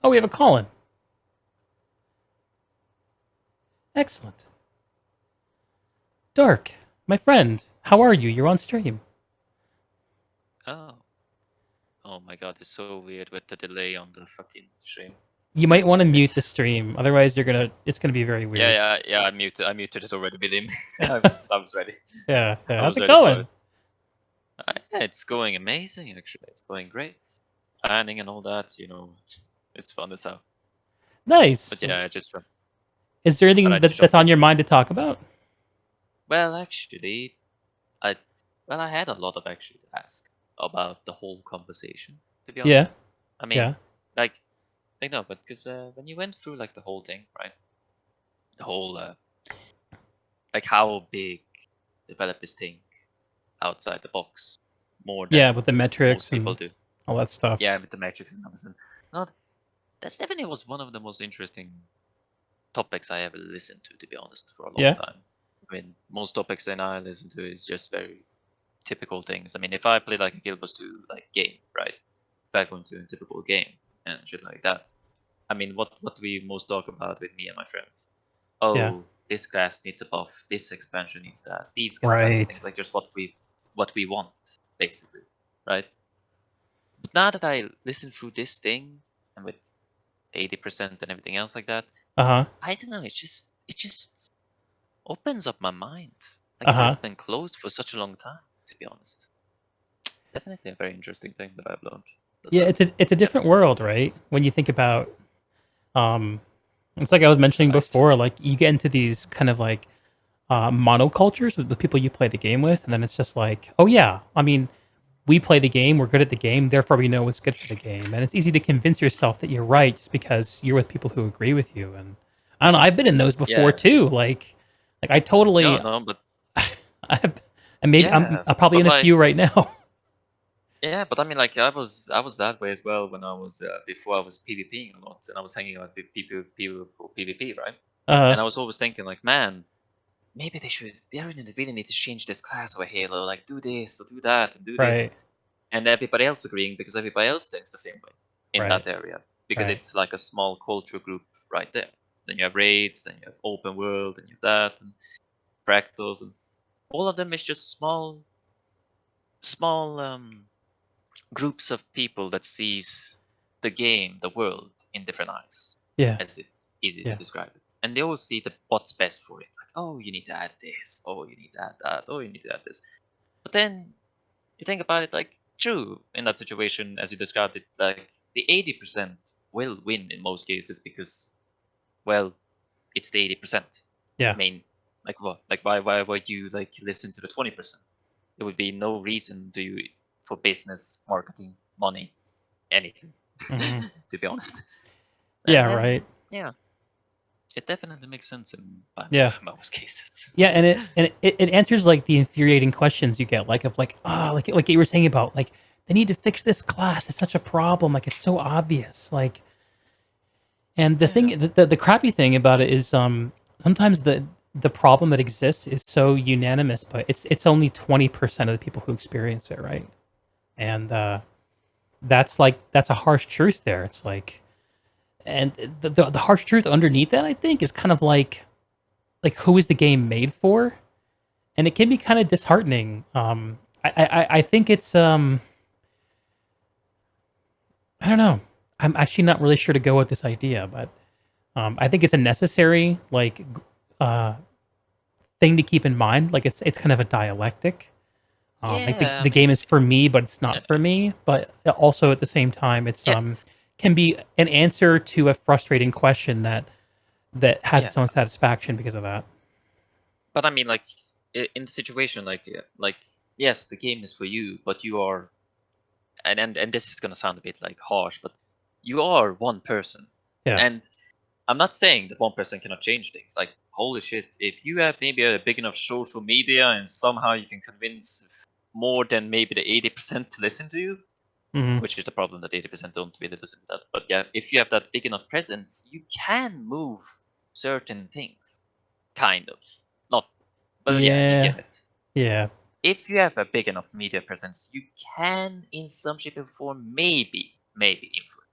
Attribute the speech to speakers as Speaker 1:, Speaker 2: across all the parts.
Speaker 1: Oh, we have a call-in. Excellent. Dark, my friend, how are you? You're on stream.
Speaker 2: Oh. Oh my god, it's so weird with the delay on the fucking stream.
Speaker 1: You might want to mute the
Speaker 2: It's
Speaker 1: stream, otherwise it's gonna be very weird.
Speaker 2: yeah. I muted it already with him. I was ready.
Speaker 1: Yeah.
Speaker 2: I
Speaker 1: How's
Speaker 2: was
Speaker 1: it
Speaker 2: ready for
Speaker 1: going?
Speaker 2: it. Yeah, it's going amazing actually. It's going great. Planning and all that, it's fun as hell.
Speaker 1: Nice.
Speaker 2: But yeah, I just
Speaker 1: Is there
Speaker 2: but
Speaker 1: anything
Speaker 2: I just
Speaker 1: that's
Speaker 2: jumped
Speaker 1: on
Speaker 2: in.
Speaker 1: your mind to talk about?
Speaker 2: Well, actually, I I had a lot of actually to ask about the whole conversation. To be
Speaker 1: Yeah.
Speaker 2: honest, I mean,
Speaker 1: Yeah.
Speaker 2: like, no, but because when you went through like the whole thing, right? The whole like how big developers think outside the box more
Speaker 1: Yeah,
Speaker 2: than
Speaker 1: with the
Speaker 2: most
Speaker 1: metrics
Speaker 2: people
Speaker 1: and
Speaker 2: do.
Speaker 1: all that stuff.
Speaker 2: Yeah, with the metrics and numbers. And no, that's definitely was one of the most interesting topics I ever listened to be honest, for a long
Speaker 1: Yeah.
Speaker 2: time. I mean, most topics that I listen to is just very typical things. I mean, if I play like a Guild Wars 2 like game, right? If I go into a typical game and shit like that, I mean, what we most talk about with me and my friends?
Speaker 1: Yeah.
Speaker 2: Oh, this class needs a buff. This expansion needs that. These kind of random
Speaker 1: Right.
Speaker 2: things, like just what we want, basically, right? But now that I listen through this thing and with 80% and everything else like that,
Speaker 1: Uh-huh.
Speaker 2: I don't know. It just opens up my mind. Like it
Speaker 1: Uh-huh.
Speaker 2: has been closed for such a long time, to be honest. Definitely a very interesting thing that I've learned.
Speaker 1: Yeah, it's a different
Speaker 2: Definitely.
Speaker 1: world, right? When you think about um it's like I was mentioning
Speaker 2: Sized.
Speaker 1: before, like you get into these kind of like monocultures with the people you play the game with, and then it's just like, oh yeah, I mean, we play the game, we're good at the game, therefore we know what's good for the game. And it's easy to convince yourself that you're right just because you're with people who agree with you. And I don't know, I've been in those before
Speaker 2: Yeah.
Speaker 1: too. Like I totally
Speaker 2: No, but
Speaker 1: I've, and maybe I'm,
Speaker 2: yeah,
Speaker 1: I'm probably
Speaker 2: but
Speaker 1: in a
Speaker 2: like
Speaker 1: few right now.
Speaker 2: yeah, but I mean, like I was that way as well when I was before I was PvPing a lot and I was hanging out with people for PvP, right?
Speaker 1: Uh
Speaker 2: And I was always thinking like, man, maybe they really need to change this class over Halo, like do this or do that and do
Speaker 1: right,
Speaker 2: this, and everybody else agreeing because everybody else thinks the same way in
Speaker 1: right,
Speaker 2: that area because
Speaker 1: right.
Speaker 2: it's like a small culture group right there. Then you have raids, then you have open world, and you have that and fractals, and all of them is just small groups of people that sees the game, the world in different eyes,
Speaker 1: Yeah,
Speaker 2: as it's easy to
Speaker 1: yeah.
Speaker 2: describe it. And they all see what's best for it. Like, oh, you need to add this. Oh, you need to add that. Oh, you need to add this. But then you think about it, like, true, in that situation, as you described it, like, the 80% will win in most cases because, well, it's the 80%.
Speaker 1: Yeah.
Speaker 2: I mean, like what? Like, why would you, like, listen to the 20%? There would be no reason to you for business, marketing, money, anything,
Speaker 1: Hmm.
Speaker 2: to be honest. And
Speaker 1: Yeah, right.
Speaker 2: then, yeah, it definitely makes sense in by
Speaker 1: Yeah.
Speaker 2: most cases.
Speaker 1: Yeah, and it answers like the infuriating questions you get, like of like, like you were saying about like they need to fix this class. It's such a problem. Like it's so obvious. Like, and the
Speaker 2: Yeah,
Speaker 1: thing, the crappy thing about it is, sometimes the problem that exists is so unanimous, but it's only 20% of the people who experience it, right? And that's a harsh truth there. It's like, and the harsh truth underneath that, I think, is kind of like who is the game made for? And it can be kind of disheartening. I think it's I don't know. I'm actually not really sure to go with this idea, but I think it's a necessary uh, thing to keep in mind. Like it's kind of a dialectic. Like
Speaker 2: yeah. I
Speaker 1: the game
Speaker 2: mean,
Speaker 1: is for me, but it's
Speaker 2: yeah,
Speaker 1: not for me. But also at the same time, it's
Speaker 2: yeah,
Speaker 1: can be an answer to a frustrating question that has
Speaker 2: yeah.
Speaker 1: its own satisfaction because of that.
Speaker 2: But I mean, like, in the situation, like, yes, the game is for you, but you are, and this is gonna sound a bit like harsh, but you are one person,
Speaker 1: Yeah.
Speaker 2: and I'm not saying that one person cannot change things. Like, holy shit, if you have maybe a big enough social media and somehow you can convince more than maybe the 80% to listen to you,
Speaker 1: Hmm.
Speaker 2: which is the problem that 80% don't really listen to that. But yeah, if you have that big enough presence, you can move certain things, kind of. Not, but yeah, you
Speaker 1: Yeah.
Speaker 2: get it.
Speaker 1: Yeah.
Speaker 2: If you have a big enough media presence, you can, in some shape or form, maybe influence.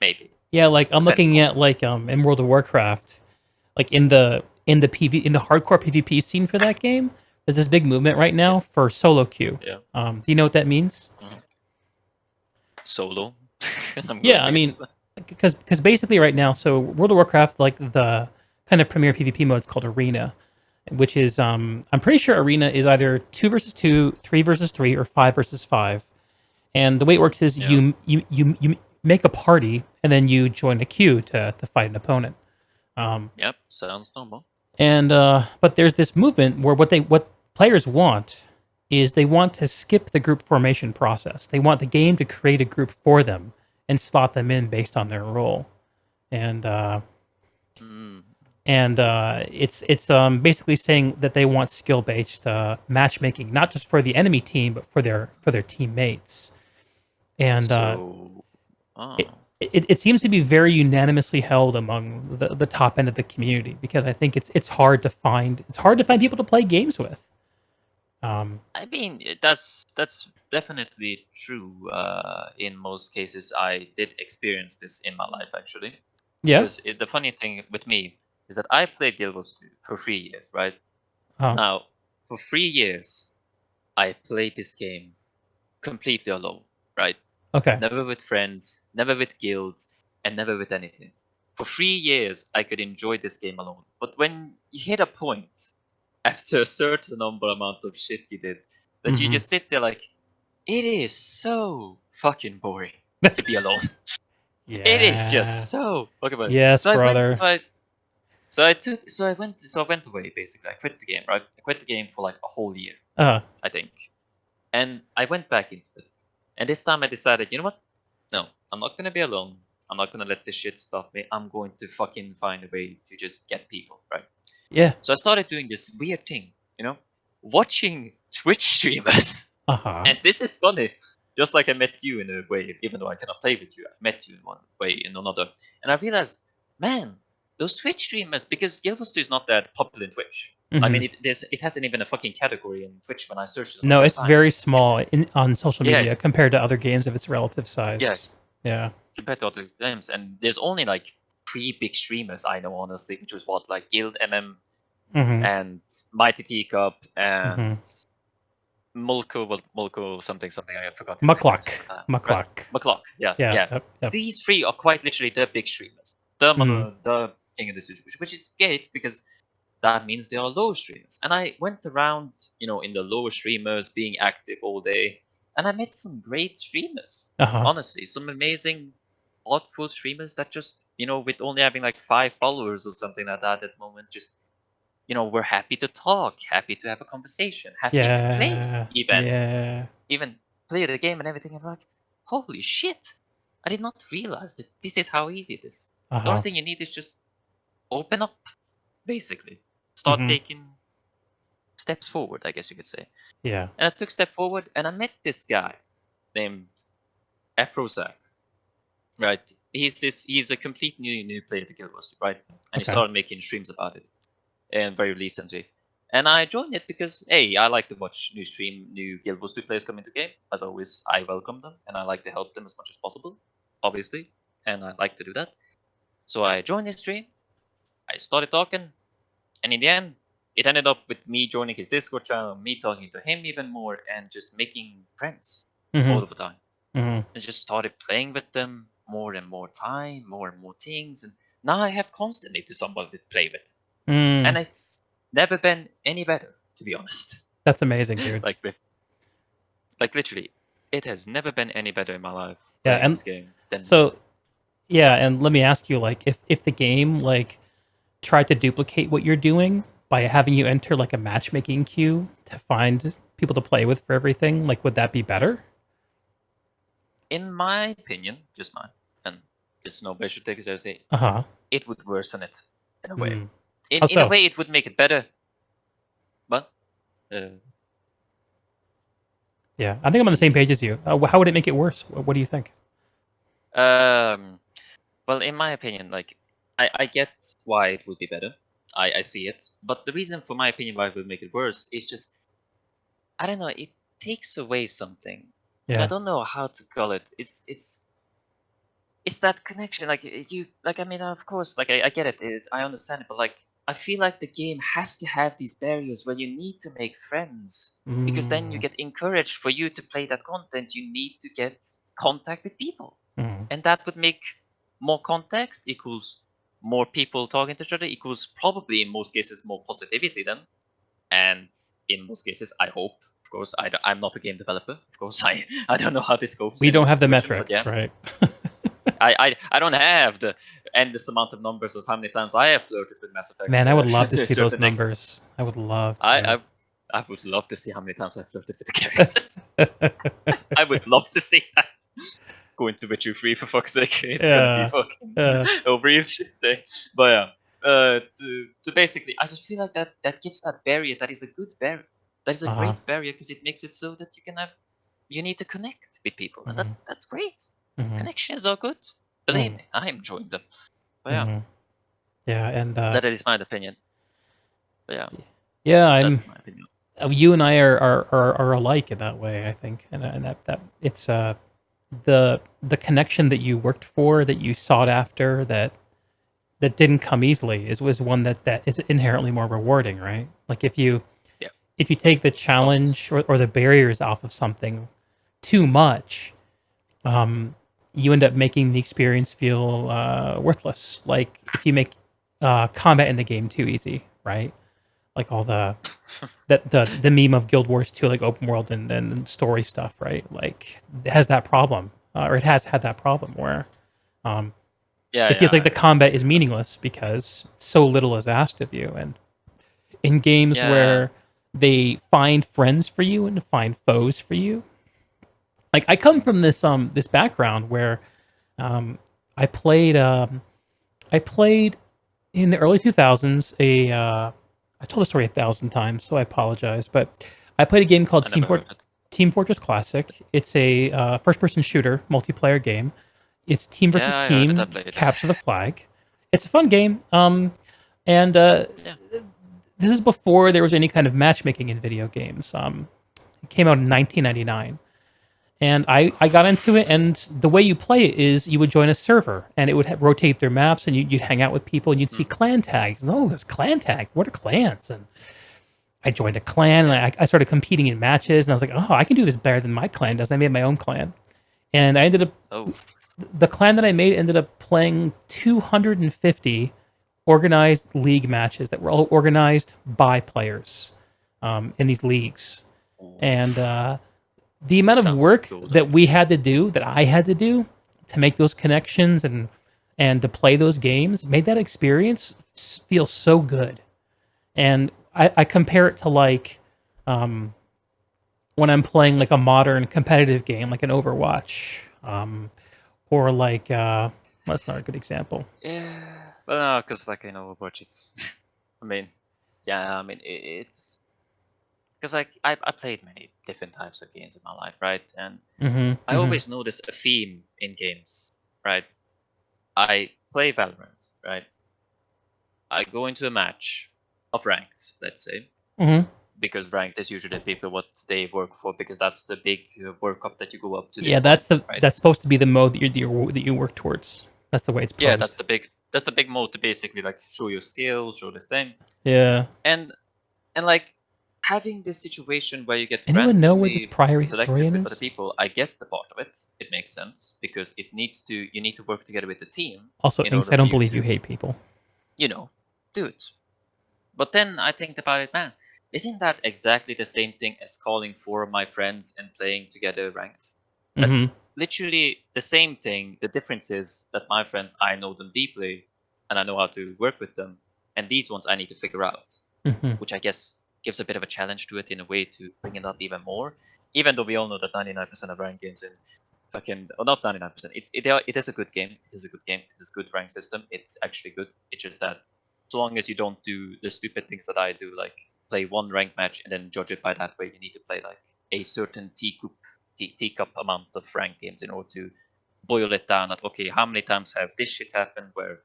Speaker 2: maybe.
Speaker 1: Yeah, like I'm
Speaker 2: Depending
Speaker 1: looking
Speaker 2: on
Speaker 1: at like in World of Warcraft, like in the hardcore PvP scene for that game, there's this big movement right
Speaker 2: yeah,
Speaker 1: now for solo queue.
Speaker 2: yeah.
Speaker 1: Do you know what that means?
Speaker 2: Mhm. Solo. I'm going
Speaker 1: Yeah,
Speaker 2: to
Speaker 1: I mean,
Speaker 2: guess.
Speaker 1: because basically right now, so World of Warcraft, like the kind of premier PvP mode is called Arena, which is I'm pretty sure Arena is either 2 versus 2, 3 versus 3, or 5 versus 5. And the way it works is
Speaker 2: Yeah.
Speaker 1: you make a party and then you join a queue to fight an opponent. Um,
Speaker 2: Yep. Sounds normal.
Speaker 1: and but there's this movement where what players want is they want to skip the group formation process. They want the game to create a group for them and slot them in based on their role. And
Speaker 2: Mm.
Speaker 1: it's basically saying that they want skill based matchmaking, not just for the enemy team, but for their teammates. And
Speaker 2: So,
Speaker 1: it,
Speaker 2: oh,
Speaker 1: it seems to be very unanimously held among the top end of the community because I think it's hard to find people to play games with. Um,
Speaker 2: I mean, that's definitely true. In most cases, I did experience this in my life actually.
Speaker 1: yeah.
Speaker 2: Because the funny thing with me is that I played Guild Wars 2 for 3 years, right?
Speaker 1: Uh,
Speaker 2: Now, for 3 years, I played this game completely alone, right?
Speaker 1: okay.
Speaker 2: Never with friends, never with guilds, and never with anything. For 3 years, I could enjoy this game alone. But when you hit a point, after a certain number amount of shit you did, that you
Speaker 1: Hmm.
Speaker 2: just sit there like, it is so fucking boring to be alone. It is
Speaker 1: Yeah.
Speaker 2: just so fucking boring.
Speaker 1: Yes,
Speaker 2: So I went,
Speaker 1: brother.
Speaker 2: so I went away basically. I quit the game, right? I quit the game for like a whole year,
Speaker 1: Uh,
Speaker 2: I think. And I went back into it. And this time I decided, you know what? No, I'm not gonna be alone. I'm not gonna let this shit stop me. I'm going to fucking find a way to just get people, right?
Speaker 1: yeah.
Speaker 2: So I started doing this weird thing, watching Twitch streamers.
Speaker 1: Uh huh.
Speaker 2: And this is funny. Just like I met you in a way, even though I cannot play with you, I met you in one way, in another. And I realized, man, those Twitch streamers, because Guild Wars 2 is not that popular in Twitch. I
Speaker 1: Hmm.
Speaker 2: mean, it hasn't even a fucking category in Twitch when I searched it the
Speaker 1: No,
Speaker 2: first
Speaker 1: it's
Speaker 2: time.
Speaker 1: very
Speaker 2: It,
Speaker 1: small on social
Speaker 2: yeah,
Speaker 1: media compared to other games of its relative
Speaker 2: yeah,
Speaker 1: size. Yeah.
Speaker 2: compared to other games. And there's only like three big streamers I know, honestly, which was what, like Guild MM
Speaker 1: Hmm.
Speaker 2: and Mighty Teacup and
Speaker 1: Hmm.
Speaker 2: Mulko something something. I forgot his name for a
Speaker 1: Muckluck.
Speaker 2: second time. Right,
Speaker 1: Muckluck.
Speaker 2: McClock. Yeah,
Speaker 1: Yeah.
Speaker 2: yeah.
Speaker 1: Yep. Yep.
Speaker 2: These three are quite literally the big streamers.
Speaker 1: Hmm.
Speaker 2: The king of the situation, which is great because that means they are low streamers. And I went around, in the lower streamers, being active all day, and I met some great streamers.
Speaker 1: Uh huh.
Speaker 2: Honestly, some amazing, thoughtful streamers that just, with only having like 5 followers or something like that at the moment, just we're happy to talk, happy to have a conversation, happy to play,
Speaker 1: Yeah. Yeah.
Speaker 2: even play the game and everything. It's like, holy shit! I did not realize that this is how easy it is.
Speaker 1: Uh
Speaker 2: The only
Speaker 1: huh.
Speaker 2: thing you need is just open up, basically. Start
Speaker 1: Hmm.
Speaker 2: taking steps forward, I guess you could say.
Speaker 1: Yeah.
Speaker 2: And I took step forward, and I met this guy named Afrozac. Right? He's a complete new player to Guild Wars, right? And he
Speaker 1: Okay.
Speaker 2: started making streams about it, and very recently. And I joined it because, hey, I like to watch new Guild Wars 2 players come into game. As always, I welcome them and I like to help them as much as possible, obviously. And I like to do that. So I joined his stream, I started talking, and in the end, it ended up with me joining his Discord channel, me talking to him even more, and just making friends
Speaker 1: Hmm.
Speaker 2: all of the time.
Speaker 1: Hmm.
Speaker 2: And just started playing with them more and more time, more and more things. And now I have constantly to someone to play with.
Speaker 1: Mm.
Speaker 2: And it's never been any better, to be honest.
Speaker 1: That's amazing, dude.
Speaker 2: like like literally, it has never been any better in my life
Speaker 1: Yeah.
Speaker 2: playing
Speaker 1: And
Speaker 2: this game than
Speaker 1: so
Speaker 2: this.
Speaker 1: yeah, and let me ask you, like, if the game like tried to duplicate what you're doing by having you enter like a matchmaking queue to find people to play with for everything, like, would that be better?
Speaker 2: In my opinion, just mine, and just nobody should take it as
Speaker 1: Uh huh.
Speaker 2: it would worsen it in a way.
Speaker 1: Hmm.
Speaker 2: In
Speaker 1: How
Speaker 2: in a
Speaker 1: so?
Speaker 2: way, it would make it better, but uh,
Speaker 1: Yeah, I think I'm on the same page as you. How would it make it worse? What do you think?
Speaker 2: um, well, in my opinion, like I get why it would be better. I see it, but the reason for my opinion why it would make it worse is just I don't know. It takes away something, and I
Speaker 1: Yeah.
Speaker 2: don't know how to call it. it's that connection. Like you, like I mean, of course, like I get it, I understand it, but like I feel like the game has to have these barriers where you need to make friends because then you
Speaker 1: Mm,
Speaker 2: get encouraged for you to play that content. You need to get contact with people,
Speaker 1: mm.
Speaker 2: and that would make more context equals more people talking to each other equals probably in most cases more positivity then, and in most cases I hope. Of course, I'm not a game developer. Of course, I don't know how this goes
Speaker 1: We
Speaker 2: in
Speaker 1: don't
Speaker 2: this
Speaker 1: have the
Speaker 2: situation, but
Speaker 1: metrics,
Speaker 2: yeah,
Speaker 1: right?
Speaker 2: I don't have the endless amount of numbers of how many times I have flirted with Mass Effects
Speaker 1: Man, I would love to
Speaker 2: to a
Speaker 1: see those
Speaker 2: certain extent.
Speaker 1: numbers. I would love
Speaker 2: I,
Speaker 1: to.
Speaker 2: I I would love to see how many times I flirted with the characters. I would love to see that. Going to Witcher 3 for fuck's sake. It's gonna be
Speaker 1: Yeah.
Speaker 2: fucking
Speaker 1: Uh,
Speaker 2: over thing. But yeah. To basically I just feel like that gives that barrier that is a good barrier. That is a
Speaker 1: uh-huh.
Speaker 2: great barrier because it makes it so that you can have you need to connect with people, and
Speaker 1: Mm-hmm.
Speaker 2: that's great.
Speaker 1: Mm-hmm.
Speaker 2: Connections are good. Believe me, I enjoy them. But yeah,
Speaker 1: Mm-hmm. Yeah, and
Speaker 2: that is my opinion. But yeah,
Speaker 1: yeah,
Speaker 2: that's my opinion.
Speaker 1: you and I are alike in that way, I think, and that it's the connection that you worked for, that you sought after, that didn't come easily, was one that is inherently more rewarding, right? Like
Speaker 2: Yeah,
Speaker 1: if you take the
Speaker 2: always.
Speaker 1: challenge or the barriers off of something too much, um, you end up making the experience feel worthless. Like if you make combat in the game too easy, right? Like all the meme of Guild Wars 2, like open world and story stuff, right? Like it has that problem, or it has had that problem where um,
Speaker 2: Yeah,
Speaker 1: it feels
Speaker 2: yeah,
Speaker 1: like the
Speaker 2: I
Speaker 1: combat
Speaker 2: agree
Speaker 1: is
Speaker 2: with that.
Speaker 1: meaningless because so little is asked of you. And in games
Speaker 2: Yeah.
Speaker 1: where they find friends for you and find foes for you, like I come
Speaker 2: Mm,
Speaker 1: from this background where um, I played um, I played in the early 2000s I told the story 1,000 times, so I apologize, but I played a game called
Speaker 2: I never heard of it.
Speaker 1: Team Fortress Classic. It's a first-person shooter multiplayer game. It's team versus
Speaker 2: Yeah, I heard it. I
Speaker 1: team,
Speaker 2: played it.
Speaker 1: capture the flag. It's a fun game, and
Speaker 2: Yeah.
Speaker 1: this is before there was any kind of matchmaking in video games. It came out in 1999. And I got into it, and the way you play it is you would join a server, and it would rotate their maps, and you'd hang out with people, and you'd see
Speaker 2: Mm,
Speaker 1: clan tags. And, oh, there's clan tag. What are clans? And I joined a clan, and
Speaker 2: yeah.
Speaker 1: I started competing in matches, and I was like, oh, I can do this better than my clan does. I made my own clan, and I ended up
Speaker 2: Oh.
Speaker 1: the clan that I made ended up playing 250 organized league matches that were all organized by players in these leagues, and
Speaker 2: Oof.
Speaker 1: the amount of
Speaker 2: Sounds like
Speaker 1: work
Speaker 2: golden
Speaker 1: that we
Speaker 2: age.
Speaker 1: had to do, that I had to do to make those connections and to play those games made that experience feel so good. And I compare it to like um, when I'm playing like a modern competitive game, like an Overwatch, or like that's not a good example.
Speaker 2: Yeah. Well, no, because like I know Overwatch, it's. I mean, yeah. I mean, it's because like I played many different types of games in my life, right? And
Speaker 1: Hmm.
Speaker 2: I
Speaker 1: Hmm.
Speaker 2: always notice a theme in games, right? I play Valorant, right? I go into a match of ranked, let's say,
Speaker 1: Hmm.
Speaker 2: because ranked is usually the people what they work for, because that's the big work up that you go up to this
Speaker 1: Yeah,
Speaker 2: point, right?
Speaker 1: that's supposed to be the mode that you work towards. That's the way it's
Speaker 2: Yeah,
Speaker 1: posed.
Speaker 2: that's the big mode to basically like show your skills, show the thing,
Speaker 1: Yeah.
Speaker 2: and like having this situation where you get
Speaker 1: Anyone know where this
Speaker 2: randomly
Speaker 1: primary
Speaker 2: selected
Speaker 1: historian
Speaker 2: with other
Speaker 1: is?
Speaker 2: people, I get the part of it. It makes sense because it needs to you need to work together with the team
Speaker 1: Also,
Speaker 2: in
Speaker 1: Inks,
Speaker 2: order
Speaker 1: I
Speaker 2: for
Speaker 1: don't
Speaker 2: you
Speaker 1: believe you
Speaker 2: to,
Speaker 1: hate people.
Speaker 2: you know, do it. But then I think about it, man, isn't that exactly the same thing as calling four of my friends and playing together ranked?
Speaker 1: Hmm.
Speaker 2: That's literally the same thing. The difference is that my friends, I know them deeply and I know how to work with them. And these ones I need to figure out,
Speaker 1: Hmm.
Speaker 2: which I guess gives a bit of a challenge to it in a way to bring it up even more. Even though we all know that 99% of ranked games in fucking, or not 99%, it is a good game. It is a good game. It is a good rank system. It's actually good. It's just that so long as you don't do the stupid things that I do, like play one rank match and then judge it by that way, you need to play like a certain teacup amount of ranked games in order to boil it down at okay, how many times have this shit happened where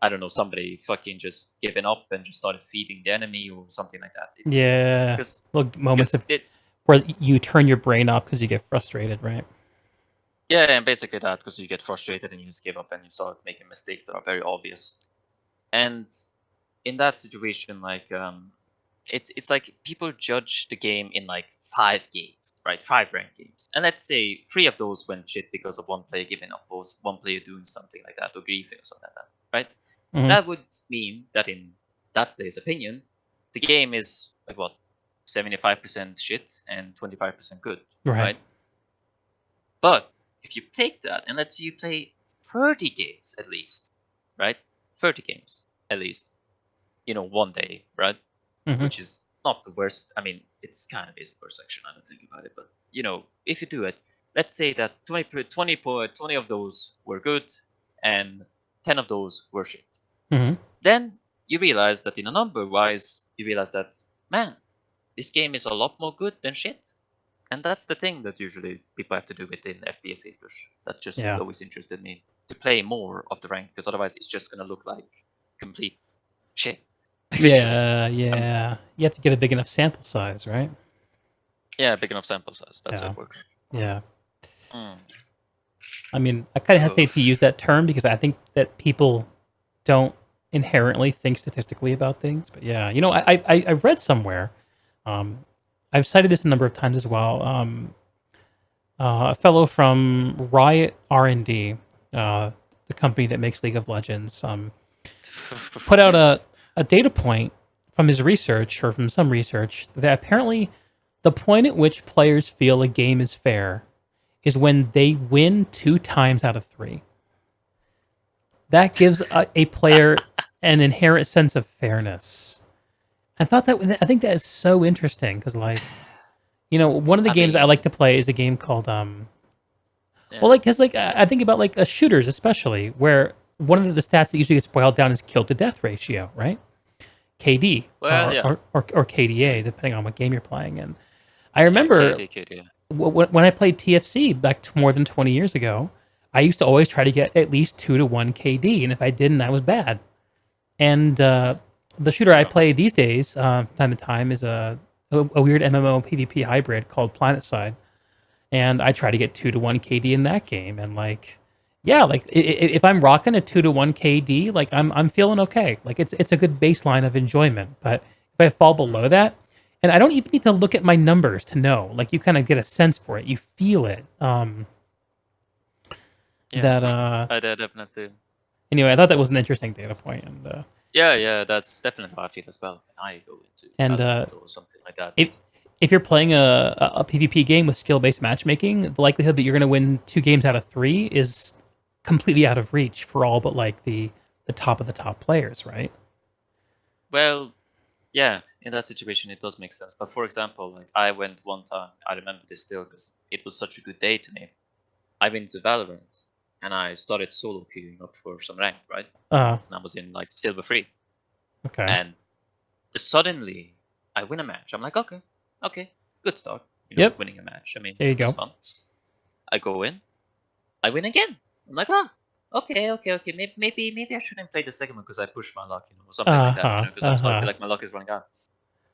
Speaker 2: I don't know, somebody fucking just given up and just started feeding the enemy or something like that. It's
Speaker 1: Yeah,
Speaker 2: because
Speaker 1: little moments
Speaker 2: because
Speaker 1: of
Speaker 2: it
Speaker 1: where you turn your brain off because you get frustrated, right?
Speaker 2: Yeah, and basically that, because you get frustrated and you just give up and you start making mistakes that are very obvious. And in that situation, like it's like people judge the game in like 5 games, right? 5 ranked games, and let's say 3 of those went shit because of one player giving up, or one player doing something like that, or griefing or something like that, right?
Speaker 1: Mhm.
Speaker 2: That would mean that in that player's opinion, the game is like what, 75% shit and 25% good,
Speaker 1: Right.
Speaker 2: right? But if you take that and let's say you play 30 games at least, right? 30 games at least, one day, right?
Speaker 1: Mhm.
Speaker 2: Which is not the worst. I mean, it's kind of is the worst section. I don't think about it, but if you do it, let's say that 20 of those were good, and 10 of those were shit.
Speaker 1: Mhm.
Speaker 2: Then you realize that in a number wise, you realize that, man, this game is a lot more good than shit. And that's the thing that usually people have to do within FPS haters. That just
Speaker 1: Yeah.
Speaker 2: always interested me to play more of the rank, because otherwise it's just gonna look like complete shit. Literally.
Speaker 1: Yeah.
Speaker 2: Um,
Speaker 1: Yeah. You have to get a big enough sample size, right?
Speaker 2: yeah, big enough sample size. That's how
Speaker 1: Yeah.
Speaker 2: it works.
Speaker 1: Yeah.
Speaker 2: Mm.
Speaker 1: I mean, I kind of
Speaker 2: Oh.
Speaker 1: hesitate to use that term because I think that people don't inherently think statistically about things. But yeah, I read somewhere. Um, I've cited this a number of times as well. A fellow from Riot R&D, the company that makes League of Legends, put out a data point from his research or from some research that apparently the point at which players feel a game is fair is when they win 2 times out of 3. That gives a player an inherent sense of fairness. I think that is so interesting because, like, one of the
Speaker 2: I
Speaker 1: games I like
Speaker 2: mean,
Speaker 1: to play is a game called
Speaker 2: yeah.
Speaker 1: well, like, because like I think about like shooters especially, where one of the stats that usually gets boiled down is kill to death ratio, right? KD
Speaker 2: Well, yeah.
Speaker 1: or KDA, depending on what game you're playing. And I
Speaker 2: Yeah,
Speaker 1: remember
Speaker 2: KD, KD.
Speaker 1: when I played TFC back more than 20 years ago, I used to always try to get at least 2 to 1 KD, and if I didn't, I was bad. And the shooter I
Speaker 2: Yeah.
Speaker 1: play these days, time to time, is a weird MMO PvP hybrid called PlanetSide, and I try to get 2 to 1 KD in that game. And like, yeah, like if I'm rocking a 2 to 1 KD, like I'm feeling okay. Like it's a good baseline of enjoyment. But if I fall
Speaker 2: Mm.
Speaker 1: below that, and I don't even need to look at my numbers to know, like you kind of get a sense for it, you feel it.
Speaker 2: Yeah.
Speaker 1: That
Speaker 2: I did definitely.
Speaker 1: anyway, I thought that was an interesting data point,
Speaker 2: Yeah, that's definitely how I feel as well when I go into
Speaker 1: and
Speaker 2: Valorant or something like that.
Speaker 1: if if you're playing a PvP game with skill based matchmaking, the likelihood that you're going to win 2 games out of 3 is completely out of reach for all but like the top of the top players, right?
Speaker 2: Well, yeah, in that situation it does make sense. But for example, like I went one time, I remember this still because it was such a good day to me. I went to Valorant and I started solo queuing up for some rank, right?
Speaker 1: Uh,
Speaker 2: And I was in like silver 3.
Speaker 1: okay.
Speaker 2: And suddenly I win a match. I'm like, okay, good start.
Speaker 1: Yep.
Speaker 2: Winning a match. I mean,
Speaker 1: There you
Speaker 2: it was
Speaker 1: go.
Speaker 2: fun. I go in, I win again. I'm like, okay. Maybe I shouldn't play the second one because I pushed my luck, or something like that,
Speaker 1: Uh-huh.
Speaker 2: because I'm starting to feel
Speaker 1: Uh-huh.
Speaker 2: like my luck is running out.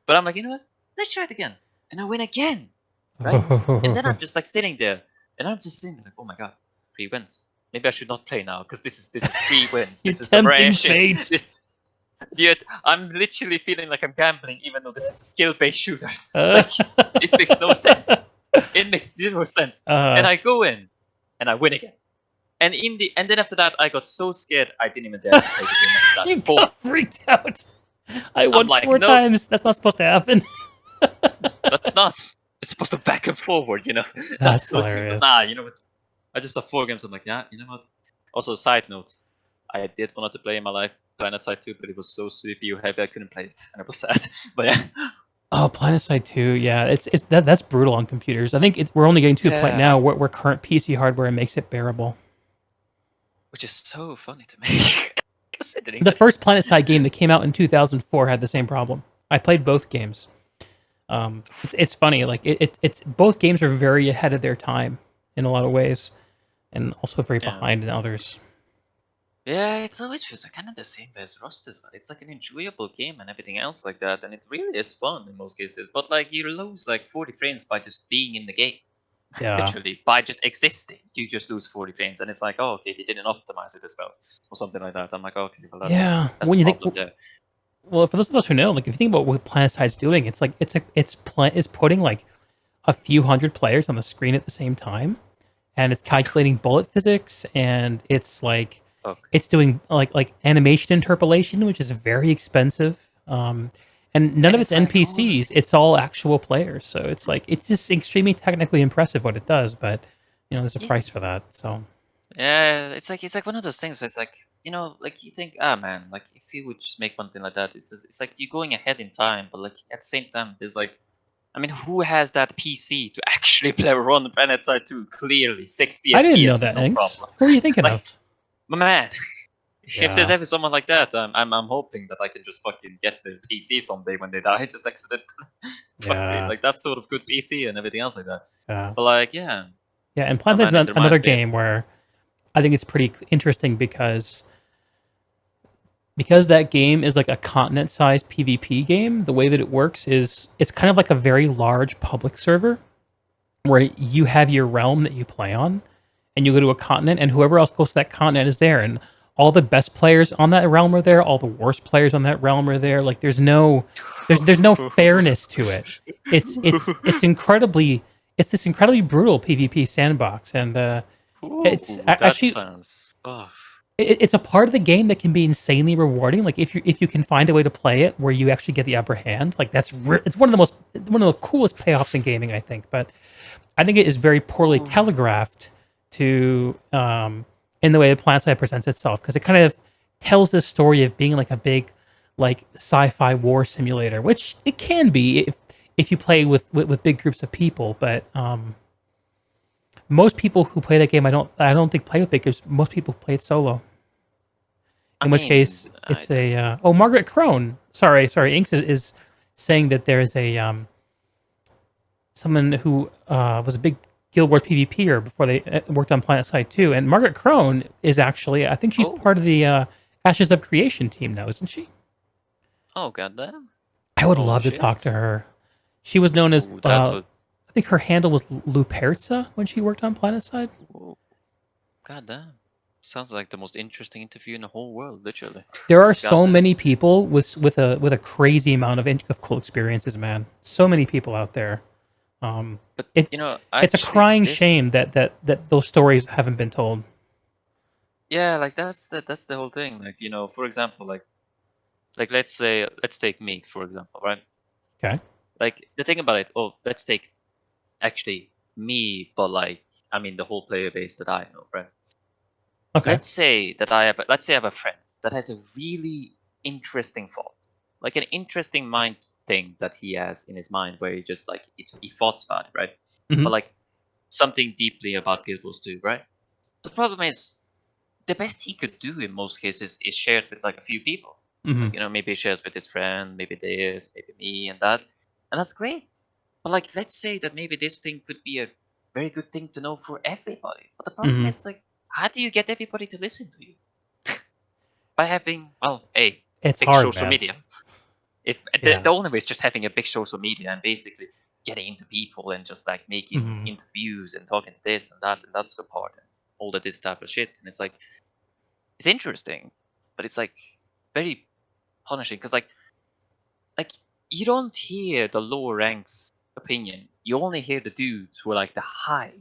Speaker 2: But I'm like, you know what? Let's try it again, and I win again, right? And then I'm
Speaker 1: Oh,
Speaker 2: just like sitting there, and I'm just thinking like, oh my god, 3 wins. Maybe I should not play now because this is 3 wins.
Speaker 1: you
Speaker 2: This is some rare
Speaker 1: tempting
Speaker 2: shit.
Speaker 1: fate.
Speaker 2: This Yet I'm literally feeling like I'm gambling, even though this is a skill-based shooter.
Speaker 1: Uh,
Speaker 2: Like it makes no sense. It makes zero sense. And
Speaker 1: uh,
Speaker 2: I go in, and I win again. And then after that, I got so scared I didn't even dare to play the game next that
Speaker 1: you
Speaker 2: 4.
Speaker 1: got freaked out. I
Speaker 2: I'm
Speaker 1: won
Speaker 2: like,
Speaker 1: four
Speaker 2: nope,
Speaker 1: times. That's not supposed to happen.
Speaker 2: that's not. It's supposed to back and forward. That's
Speaker 1: That's
Speaker 2: so true. But
Speaker 1: hilarious.
Speaker 2: nah, you know what? I just saw 4 games. I'm like, yeah, you know what? Also, side note, I did want to play in my life Planet Side 2, but it was so CPU heavy I couldn't play it, and it was sad. But yeah.
Speaker 1: Oh, PlanetSide 2, yeah, it's that's brutal on computers. I think we're only getting to a point
Speaker 2: Yeah.
Speaker 1: now where current PC hardware makes it bearable.
Speaker 2: Which is so funny to me, considering
Speaker 1: The
Speaker 2: that.
Speaker 1: first PlanetSide game that came out in 2004 had the same problem. I played both games. It's funny, like it's both games are very ahead of their time in a lot of ways, and also very
Speaker 2: Yeah.
Speaker 1: behind in others.
Speaker 2: Yeah, it's always feels like kind of the same as Rust as well. It's like an enjoyable game and everything else like that, and it really is fun in most cases. But like you lose like 40 frames by just being in the game.
Speaker 1: Yeah.
Speaker 2: Literally, by just existing, you just lose 40 frames, and it's like, oh, okay, they didn't optimize it as well, or something like that. I'm like, okay, well,
Speaker 1: Yeah.
Speaker 2: that's the
Speaker 1: When you think,
Speaker 2: problem there.
Speaker 1: well, for those of us who know, like if you think about what PlanetSide's doing, it's like it's putting like a few hundred players on the screen at the same time, and it's calculating bullet physics, and it's like
Speaker 2: Okay.
Speaker 1: it's doing like animation interpolation, which is very expensive. And none
Speaker 2: And
Speaker 1: of it's
Speaker 2: it's like, oh,
Speaker 1: NPCs; it's all actual players. So it's like it's just extremely technically impressive what it does, but there's a
Speaker 2: yeah,
Speaker 1: price for that. So
Speaker 2: yeah, it's like one of those things. Where it's like, like you think, ah, man, like if you would just make something like that, it's like you're going ahead in time, but like at the same time, there's like, I mean, who has that PC to actually play run Planet Side 2 clearly 60
Speaker 1: I didn't know
Speaker 2: FPS with
Speaker 1: that,
Speaker 2: no
Speaker 1: Inks.
Speaker 2: problem?
Speaker 1: Who are you thinking
Speaker 2: Like,
Speaker 1: of?
Speaker 2: my man, if there's
Speaker 1: Yeah,
Speaker 2: ever someone like that, I'm hoping that I can just fucking get their PC someday when they die, just accidentally. Fucking
Speaker 1: yeah,
Speaker 2: like that sort of good PC and everything else like that.
Speaker 1: yeah,
Speaker 2: But like, yeah,
Speaker 1: yeah. And
Speaker 2: oh
Speaker 1: PlanetSide's
Speaker 2: man, it
Speaker 1: another
Speaker 2: reminds me.
Speaker 1: game where I think it's pretty interesting because that game is like a continent-sized PvP game. The way that it works is it's kind of like a very large public server where you have your realm that you play on, and you go to a continent, and whoever else goes to that continent is there, and all the best players on that realm are there, all the worst players on that realm are there. Like there's no fairness to it. It's incredibly it's this incredibly brutal PvP sandbox, and it's
Speaker 2: Ooh, that
Speaker 1: actually
Speaker 2: sounds. Oh,
Speaker 1: it's a part of the game that can be insanely rewarding. Like if you can find a way to play it where you actually get the upper hand, like it's one of the coolest payoffs in gaming, I think. But I think it is very poorly
Speaker 2: ooh.
Speaker 1: telegraphed to in the way that PlanetSide presents itself, because it kind of tells this story of being like a big like sci-fi war simulator, which it can be if you play with big groups of people. But most people who play that game, I don't think play with big groups. Most people play it solo.
Speaker 2: I
Speaker 1: In which
Speaker 2: mean,
Speaker 1: case, it's a Margaret Crone. Sorry, Inks is saying that there's a someone who was a big Guild Wars PvPer before they worked on PlanetSide 2, and Margaret Crone is actually, I think she's
Speaker 2: oh,
Speaker 1: part of the Ashes of Creation team now, isn't she?
Speaker 2: oh, goddamn,
Speaker 1: I would
Speaker 2: holy
Speaker 1: love to
Speaker 2: shit.
Speaker 1: talk to her. She was known as
Speaker 2: Ooh, that would.
Speaker 1: I think her handle was Luperza when she worked on PlanetSide.
Speaker 2: Ooh, goddamn, sounds like the most interesting interview in the whole world, literally.
Speaker 1: There are so
Speaker 2: Goddamn.
Speaker 1: many people with a crazy amount of cool experiences, man. So many people out there. Um,
Speaker 2: But
Speaker 1: it's it's a
Speaker 2: actually,
Speaker 1: crying
Speaker 2: this.
Speaker 1: shame that those stories haven't been told.
Speaker 2: Yeah, like that's the whole thing. Like, for example, like let's take Meek for example, right?
Speaker 1: Okay.
Speaker 2: Like the thing about it. Oh, let's take actually me, but like I mean the whole player base that I know, right?
Speaker 1: Okay.
Speaker 2: Let's say I have a friend that has a really interesting thought, like an interesting mind thing that he has in his mind where he just like he thoughts about it, right?
Speaker 1: Hmm.
Speaker 2: But like something deeply about Guild Wars 2, right? The problem is the best he could do in most cases is shared with like a few people.
Speaker 1: Hmm.
Speaker 2: Like, maybe he shares with his friend, maybe this, maybe me, and that's great. But like, let's say that maybe this thing could be a very good thing to know for everybody. But the problem
Speaker 1: Hmm.
Speaker 2: is like, how do you get everybody to listen to you? By having, well, a
Speaker 1: It's
Speaker 2: big
Speaker 1: hard,
Speaker 2: social
Speaker 1: man.
Speaker 2: media. If the
Speaker 1: Yeah.
Speaker 2: only way is just having a big social media and basically getting into people and just like making
Speaker 1: Hmm.
Speaker 2: interviews and talking to this and that's the part and all of this type of shit. And it's like it's interesting, but it's like very punishing because like you don't hear the lower ranks opinion. You only hear the dudes who are like the high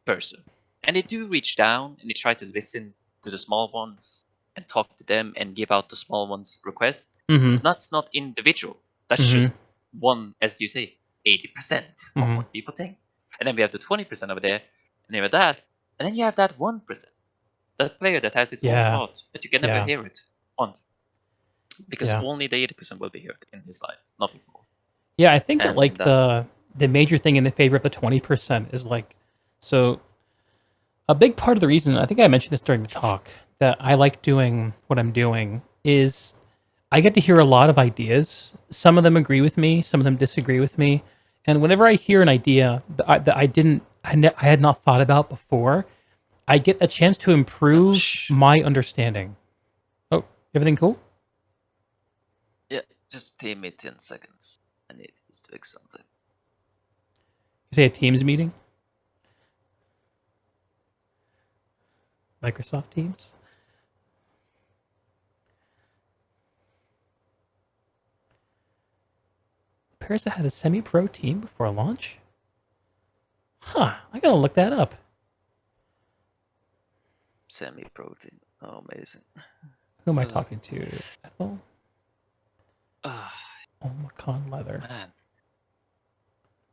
Speaker 2: person, and they do reach down and they try to listen to the small ones and talk to them and give out the small ones request.
Speaker 1: Hmm.
Speaker 2: But that's not individual. That's
Speaker 1: Hmm.
Speaker 2: just one, as you say, 80% of
Speaker 1: Hmm.
Speaker 2: what people think. And then we have the 20% over there, and you have that, and then you have that 1%, that player that has its own
Speaker 1: Yeah.
Speaker 2: thought, but you can never
Speaker 1: Yeah.
Speaker 2: hear it once because
Speaker 1: Yeah.
Speaker 2: only the 80% will be heard in his life, nothing more.
Speaker 1: Yeah. I think that
Speaker 2: And
Speaker 1: like
Speaker 2: that's
Speaker 1: the major thing in the favor of the 20% is like, so a big part of the reason, I think I mentioned this during the talk, that I like doing what I'm doing is I get to hear a lot of ideas. Some of them agree with me, some of them disagree with me. And whenever I hear an idea that I had not thought about before, I get a chance to improve
Speaker 2: shh.
Speaker 1: my understanding. Oh, everything cool?
Speaker 2: Yeah, just give me 10 seconds. I need to doing something.
Speaker 1: You say a Teams meeting? Microsoft Teams. Parasite had a semi-pro team before launch? Huh, I gotta look that up.
Speaker 2: Semi-protein. Oh, amazing.
Speaker 1: Who am I talking to? Ethel?
Speaker 2: Oh,
Speaker 1: Omicron Leather.
Speaker 2: man.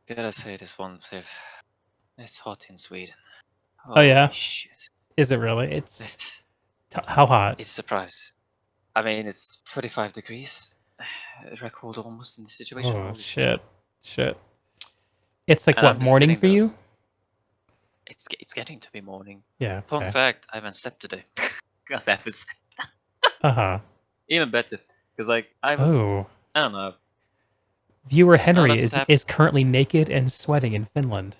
Speaker 2: Gotta say this one, it's hot in Sweden.
Speaker 1: Oh yeah?
Speaker 2: Holy shit.
Speaker 1: Is it really?
Speaker 2: It's
Speaker 1: How hot?
Speaker 2: It's surprise. I mean, it's 45 degrees. Record almost in this situation.
Speaker 1: Oh
Speaker 2: Holy
Speaker 1: shit. It's like
Speaker 2: And
Speaker 1: what,
Speaker 2: I'm just
Speaker 1: morning
Speaker 2: sitting
Speaker 1: for
Speaker 2: there.
Speaker 1: you?
Speaker 2: It's getting to be morning.
Speaker 1: Yeah.
Speaker 2: Fun
Speaker 1: Okay.
Speaker 2: fact: I haven't slept today. Cause I haven't slept.
Speaker 1: Uh-huh.
Speaker 2: Even better, because like I
Speaker 1: Oh.
Speaker 2: don't know.
Speaker 1: Viewer
Speaker 2: No,
Speaker 1: Henry
Speaker 2: that's what happened.
Speaker 1: is currently naked and sweating in Finland.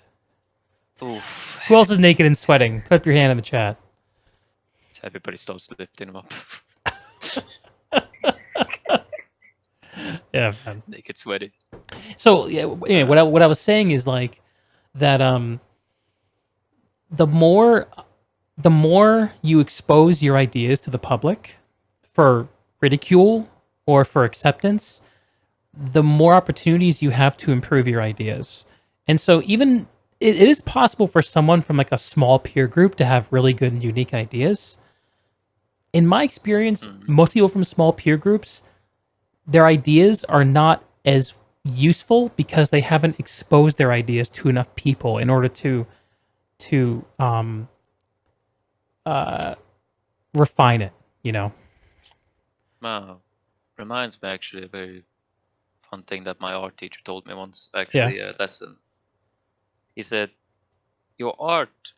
Speaker 2: Oof.
Speaker 1: Who else is naked and sweating? Put up your hand in the chat.
Speaker 2: Everybody starts lifting him up.
Speaker 1: Yeah, man.
Speaker 2: Naked, sweaty.
Speaker 1: So yeah, anyway, what I was saying is like that the more you expose your ideas to the public for ridicule or for acceptance, the more opportunities you have to improve your ideas. And so even it is possible for someone from like a small peer group to have really good and unique ideas. In my experience, most people from small peer groups, their ideas are not as useful because they haven't exposed their ideas to enough people in order to refine it, you know.
Speaker 2: Wow. Reminds me actually a very fun thing that my art teacher told me once.
Speaker 1: Yeah.
Speaker 2: Actually, a lesson. He said, "Your art is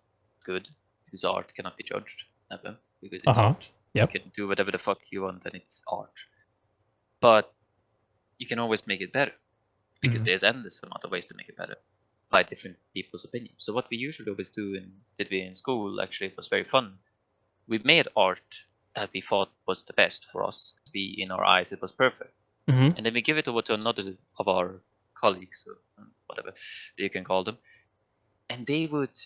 Speaker 2: good, whose art cannot be judged, never, because it's art.
Speaker 1: Yep.
Speaker 2: You can do whatever the fuck you want, and it's art. But you can always make it better, because there's endless amount of ways to make it better by different people's opinions. So what we usually always do in school, actually, it was very fun. We made art that we thought was the best for us. In our eyes, it was perfect. And then we give it over to another of our colleagues, or whatever you can call them, and they would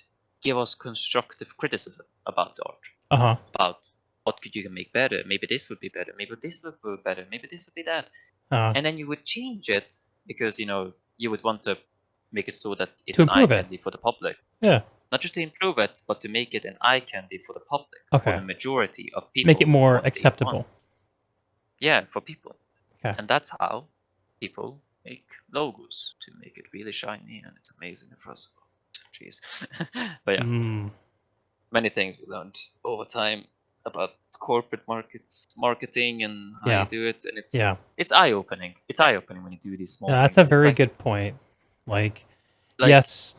Speaker 2: give us constructive criticism about the art, about what could you can make better. Maybe this would be better. Maybe this would be better. Maybe this would be that. And then you would change it because you would want to make it so that it's
Speaker 1: To
Speaker 2: an eye
Speaker 1: improve it.
Speaker 2: candy for the public.
Speaker 1: Yeah.
Speaker 2: Not just to improve it, but to make it an eye candy for the public, for the majority of people.
Speaker 1: Make it more
Speaker 2: what they
Speaker 1: acceptable.
Speaker 2: want. Yeah, for people.
Speaker 1: Okay.
Speaker 2: And that's how people make logos, to make it really shiny, and it's amazing for us. Jeez. But yeah, many things we learned over time about corporate marketing and how you do it, and it's eye-opening. It's eye-opening when you do these small things.
Speaker 1: That's a very good point. Like yes,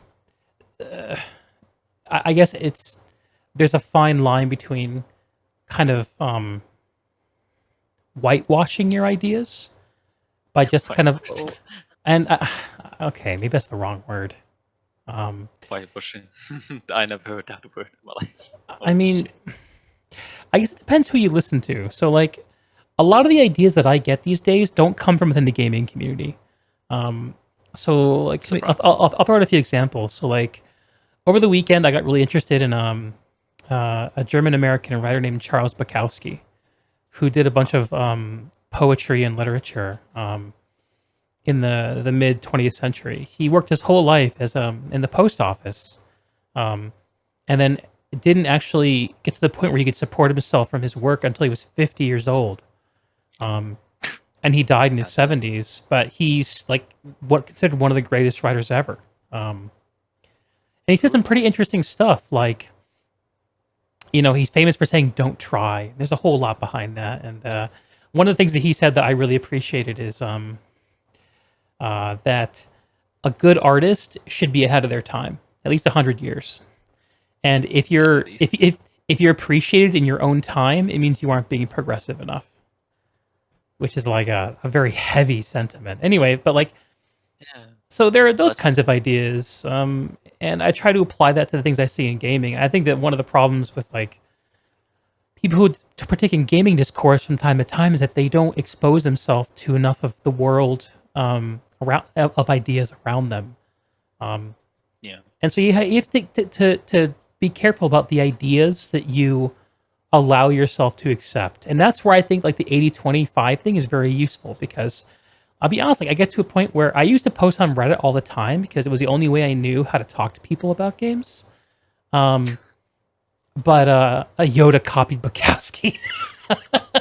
Speaker 1: I guess there's a fine line between kind of whitewashing your ideas by just kind of and okay, maybe that's the wrong word.
Speaker 2: Whitewashing. I never heard that word in my life.
Speaker 1: I mean, I guess it depends who you listen to. So like a lot of the ideas that I get these days don't come from within the gaming community. So like I'll throw out a few examples. So like over the weekend, I got really interested in a German American writer named Charles Bukowski, who did a bunch of poetry and literature in the mid 20th century. He worked his whole life as in the post office, and then didn't actually get to the point where he could support himself from his work until he was 50 years old. And he died in his 70s, but he's like considered one of the greatest writers ever. And he said some pretty interesting stuff, like, he's famous for saying, "Don't try." There's a whole lot behind that. And one of the things that he said that I really appreciated is that a good artist should be ahead of their time, at least 100 years. And if you're appreciated in your own time, it means you aren't being progressive enough. Which is like a very heavy sentiment. Anyway, but like, so there are those kinds of ideas, and I try to apply that to the things I see in gaming. I think that one of the problems with like people who partake in gaming discourse from time to time is that they don't expose themselves to enough of the world around of ideas around them. And so you have to be careful about the ideas that you allow yourself to accept. And that's where I think like the 80-25 thing is very useful, because I'll be honest, like I get to a point where I used to post on Reddit all the time because it was the only way I knew how to talk to people about games. Um, but a Yoda copied Bukowski.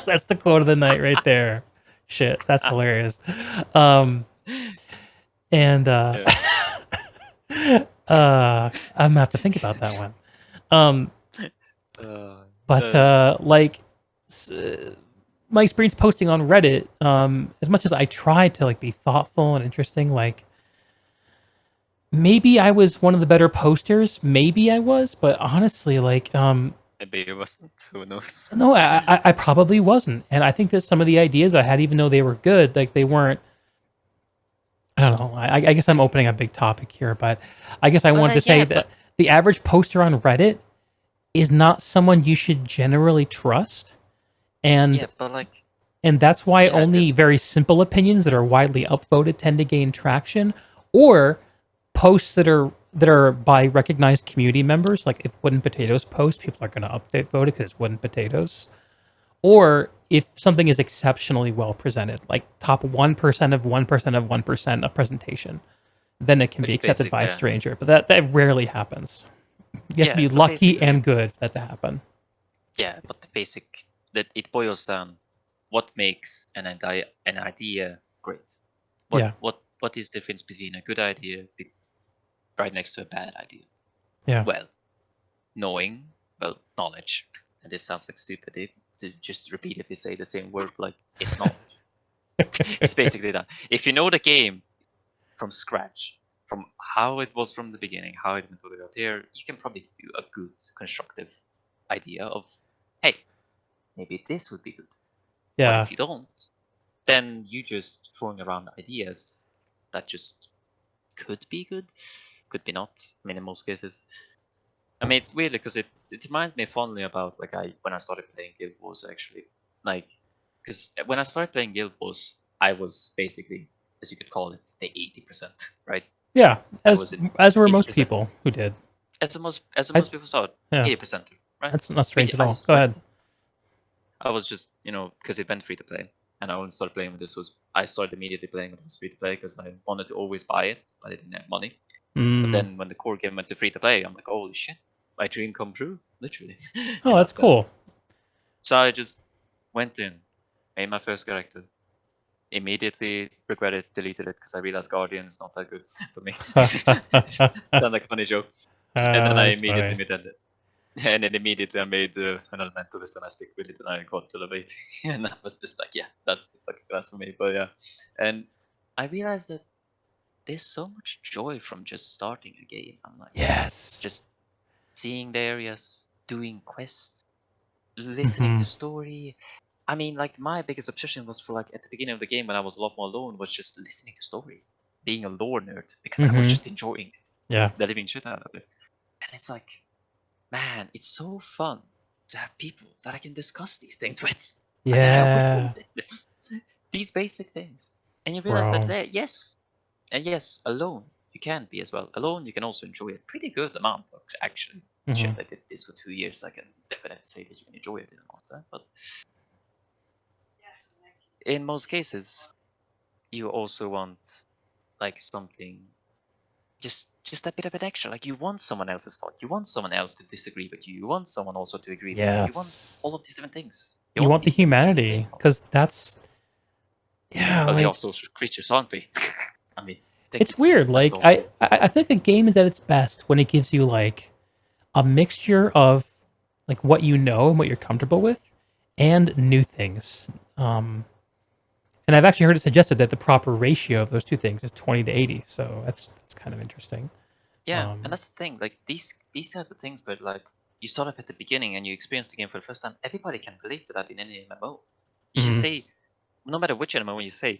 Speaker 1: That's the quote of the night right there. Shit, that's hilarious. Um, and
Speaker 2: Yeah.
Speaker 1: I'm gonna have to think about that one. Um, but
Speaker 2: That's
Speaker 1: s- my experience posting on Reddit, as much as I tried to like be thoughtful and interesting, like maybe I was one of the better posters. Maybe I was, but honestly, like
Speaker 2: maybe it wasn't. Who knows?
Speaker 1: no, I probably wasn't. And I think that some of the ideas I had, even though they were good, like they weren't. I don't know. I guess I'm opening a big topic here, but I guess I wanted to say
Speaker 2: Yeah,
Speaker 1: that
Speaker 2: but
Speaker 1: the average poster on Reddit is not someone you should generally trust, and
Speaker 2: yeah, but like
Speaker 1: that's why
Speaker 2: yeah,
Speaker 1: only very simple opinions that are widely upvoted tend to gain traction, or posts that are by recognized community members. Like if Wooden Potatoes post, people are going to update vote it because it's Wooden Potatoes. Or if something is exceptionally well presented, like top 1% of 1% of 1% of presentation, then it can be
Speaker 2: which
Speaker 1: accepted
Speaker 2: basic
Speaker 1: by a
Speaker 2: yeah.
Speaker 1: stranger. But that rarely happens. You have to
Speaker 2: Yeah,
Speaker 1: be
Speaker 2: so
Speaker 1: lucky
Speaker 2: basically
Speaker 1: and good for that to happen.
Speaker 2: yeah, but the basic that it boils down what makes an idea great.
Speaker 1: Yeah,
Speaker 2: What is the difference between a good idea right next to a bad idea?
Speaker 1: yeah.
Speaker 2: Well, knowledge. And this sounds like stupid to just repeatedly say the same word, like it's knowledge. It's basically that. If you know the game from scratch, from how it was from the beginning, how it went out here, you can probably give you a good constructive idea of, hey, maybe this would be good. But
Speaker 1: Yeah.
Speaker 2: if you don't, then you just throwing around ideas that just could be good, could be not. I mean, in most cases. I mean, it's weird because it reminds me fondly about like when I started playing Guild Wars actually, like because when I started playing Guild Wars, I was basically, as you could call it, the 80%, right?
Speaker 1: Yeah,
Speaker 2: I was in
Speaker 1: as were most
Speaker 2: 80%.
Speaker 1: people who did.
Speaker 2: As
Speaker 1: I
Speaker 2: most people saw it,
Speaker 1: Yeah,
Speaker 2: 80%, right?
Speaker 1: that's not
Speaker 2: But
Speaker 1: strange
Speaker 2: yeah,
Speaker 1: at all. Go ahead.
Speaker 2: I was just because it went free to play, and I only started playing when this was. I started immediately playing when it was free to play because I wanted to always buy it, but I didn't have money. But
Speaker 1: Mm.
Speaker 2: then when the core game went to free to play, I'm like, holy shit, my dream come true, literally,
Speaker 1: Oh,
Speaker 2: in that
Speaker 1: that's
Speaker 2: sense.
Speaker 1: cool.
Speaker 2: So I just went in, made my first character, immediately regretted, deleted it because I realized Guardian is not that good for me. Sound like a funny joke. And then I
Speaker 1: That's
Speaker 2: immediately
Speaker 1: funny.
Speaker 2: made that. And then immediately I made an elementalist and I stick with it and I got to level 80. And I was just like, yeah, that's the fucking class for me. But yeah. And I realized that there's so much joy from just starting a game. I'm like,
Speaker 1: Yes.
Speaker 2: just seeing the areas, doing quests, listening
Speaker 1: Hmm.
Speaker 2: to story. I mean, like my biggest obsession was for like at the beginning of the game when I was a lot more alone was just listening to story, being a lore nerd because I was
Speaker 1: Hmm.
Speaker 2: just enjoying it,
Speaker 1: Yeah.
Speaker 2: the living shit out of it. And it's like, man, it's so fun to have people that I can discuss these things with. And I always
Speaker 1: Yeah,
Speaker 2: wanted these basic things. And you realize that
Speaker 1: bro.
Speaker 2: yes, and yes, alone you can be as well. Alone you can also enjoy a pretty good amount of actually.
Speaker 1: Hmm.
Speaker 2: Shit, I did this for 2 years. I can definitely say that you can enjoy a good amount of that. But in most cases, you also want like something just a bit of an extra. Like you want someone else's thought. You want someone else to disagree with you. You want someone also to agree with you. You want
Speaker 1: Yes.
Speaker 2: all of these different things. You
Speaker 1: You
Speaker 2: want
Speaker 1: want the
Speaker 2: these things to be the
Speaker 1: humanity,
Speaker 2: same.
Speaker 1: because that's, yeah,
Speaker 2: Well, we are
Speaker 1: like
Speaker 2: social creatures, aren't we? I mean, I think
Speaker 1: it's weird.
Speaker 2: that's
Speaker 1: Like
Speaker 2: all.
Speaker 1: I think a game is at its best when it gives you like a mixture of like what you know and what you're comfortable with, and new things. And I've actually heard it suggested that the proper ratio of those two things is 20-80. So that's kind of interesting.
Speaker 2: Yeah, and
Speaker 1: Um,
Speaker 2: that's the thing. Like these are the things where like you start up at the beginning and you experience the game for the first time. Everybody can relate to that in any MMO. You just
Speaker 1: mhm.
Speaker 2: say, no matter which MMO you say,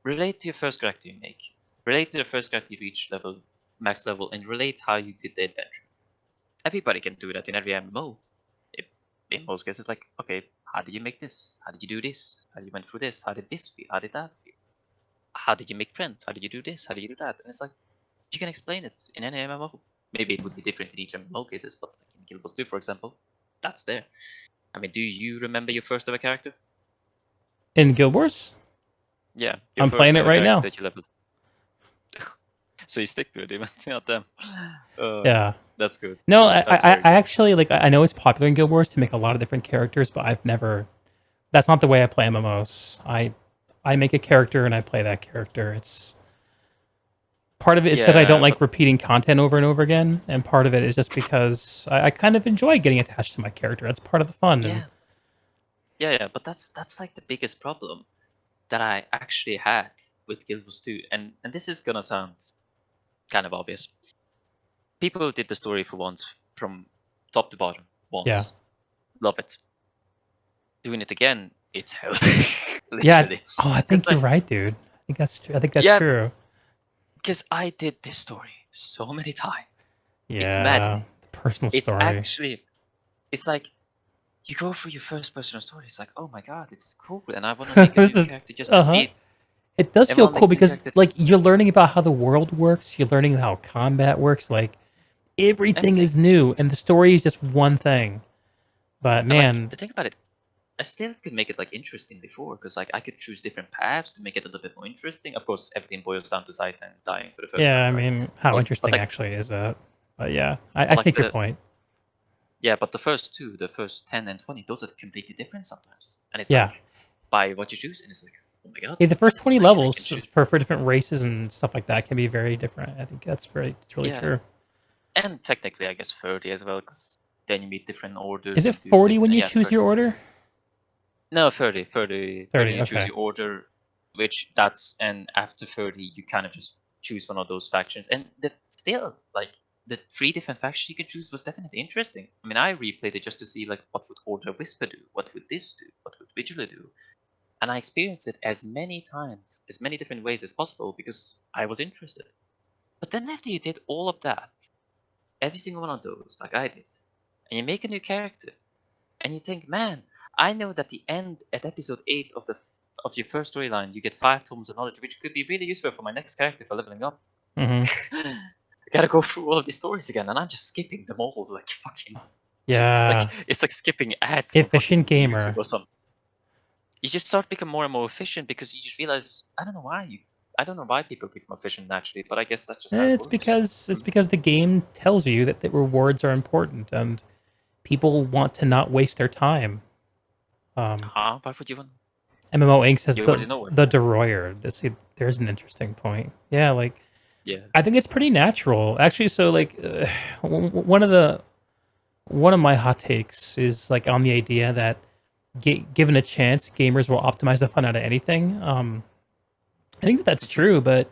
Speaker 2: relate to your first character you make. Relate to the first character you reach level, max level, and relate how you did the adventure. Everybody can do that in every MMO. If, in most cases, like, okay, how did you make this? How did you do this? How did you went through this? How did this feel? How did that feel? How did you make friends? How did you do this? How did you do that? And it's like, you can explain it in any MMO. Maybe it would be different in each MMO cases, but like in Guild Wars 2, for example, that's there. I mean, do you remember your first ever character?
Speaker 1: In Guild Wars,
Speaker 2: Yeah, your
Speaker 1: I'm
Speaker 2: first
Speaker 1: playing it
Speaker 2: ever
Speaker 1: right
Speaker 2: character
Speaker 1: now.
Speaker 2: that you leveled. So you stick to it even. Yeah, damn.
Speaker 1: Yeah.
Speaker 2: That's good.
Speaker 1: No, I,
Speaker 2: That's
Speaker 1: I,
Speaker 2: very
Speaker 1: I
Speaker 2: good.
Speaker 1: actually like. I know it's popular in Guild Wars to make a lot of different characters, but I've never. That's not the way I play MMOs. I make a character and I play that character. It's part of it is because I don't
Speaker 2: Yeah,
Speaker 1: like
Speaker 2: but
Speaker 1: repeating content over and over again, and part of it is just because I kind of enjoy getting attached to my character. That's part of the fun. And
Speaker 2: yeah, yeah. But that's like the biggest problem that I actually had with Guild Wars 2, and this is gonna sound kind of obvious. People did the story for once from top to bottom
Speaker 1: yeah,
Speaker 2: once. Love it. Doing it again, it's hell.
Speaker 1: yeah.
Speaker 2: Literally.
Speaker 1: Oh, I
Speaker 2: Because
Speaker 1: think you're right, dude. I think that's true. I think that's
Speaker 2: yeah,
Speaker 1: true.
Speaker 2: because I did this story so many times. It's
Speaker 1: Yeah,
Speaker 2: maddening.
Speaker 1: the personal
Speaker 2: It's
Speaker 1: story.
Speaker 2: actually, it's like you go through your first personal story. It's like, oh my god, it's cool, and I want to make a
Speaker 1: This
Speaker 2: new
Speaker 1: is
Speaker 2: character just to
Speaker 1: uh
Speaker 2: see
Speaker 1: huh.
Speaker 2: it.
Speaker 1: It does
Speaker 2: I
Speaker 1: feel
Speaker 2: want to
Speaker 1: cool
Speaker 2: make a new
Speaker 1: because
Speaker 2: character.
Speaker 1: like you're learning about how the world works. You're learning how combat works. Like everything
Speaker 2: Everything.
Speaker 1: is new, and the story is just one thing. But
Speaker 2: And like
Speaker 1: man,
Speaker 2: the thing about it, I still could make it like interesting before, because like I could choose different paths to make it a little bit more interesting. Of course, everything boils down to Sight and dying for the first
Speaker 1: yeah,
Speaker 2: time,
Speaker 1: I
Speaker 2: right?
Speaker 1: mean, how
Speaker 2: But
Speaker 1: interesting
Speaker 2: like,
Speaker 1: actually is that? But yeah, I
Speaker 2: but like
Speaker 1: take your
Speaker 2: the
Speaker 1: point.
Speaker 2: yeah, but the first two, the first 10 and 20, those are completely different sometimes, and it's
Speaker 1: Yeah.
Speaker 2: like by what you choose, and it's like, oh my god,
Speaker 1: Yeah, the first 20
Speaker 2: I can
Speaker 1: levels
Speaker 2: choose.
Speaker 1: for different races and stuff like that can be very different. I think it's really
Speaker 2: Yeah,
Speaker 1: true.
Speaker 2: and technically, I guess 30 as well, because then you meet different
Speaker 1: Is
Speaker 2: orders
Speaker 1: it
Speaker 2: and do
Speaker 1: 40 when
Speaker 2: different.
Speaker 1: you
Speaker 2: Yeah,
Speaker 1: choose
Speaker 2: 30.
Speaker 1: your order?
Speaker 2: No, 30, 30, 30.
Speaker 1: 30,
Speaker 2: You choose
Speaker 1: okay.
Speaker 2: your order, which that's, and after 30, you kind of just choose one of those factions. And still, like, the three different factions you could choose was definitely interesting. I mean, I replayed it just to see, like, what would Order Whisper do? What would this do? What would Vigila do? And I experienced it as many times, as many different ways as possible, because I was interested. But then after you did all of that, every single one of those, like I did, and you make a new character, and you think, man, I know that the end at episode 8 of your first storyline, you get 5 tomes of knowledge, which could be really useful for my next character for leveling up.
Speaker 1: Hmm.
Speaker 2: I gotta go through all of these stories again, and I'm just skipping them all, like fucking, like
Speaker 1: Yeah.
Speaker 2: it's like skipping ads from
Speaker 1: Efficient
Speaker 2: fucking YouTube
Speaker 1: gamer.
Speaker 2: or something. You just start become more and more efficient because you just realize, I don't know why people become efficient naturally, but I guess that's just how it works.
Speaker 1: It's because the game tells you that the rewards are important and people want to not waste their time. Um,
Speaker 2: Huh? Why would you want?
Speaker 1: MMO Inc. says
Speaker 2: You already know what.
Speaker 1: the Deroyer. There's an interesting point. Yeah, like
Speaker 2: Yeah.
Speaker 1: I think it's pretty natural actually. So like one of my hot takes is like on the idea that given a chance, gamers will optimize the fun out of anything. I think that that's
Speaker 2: Mhm.
Speaker 1: true, but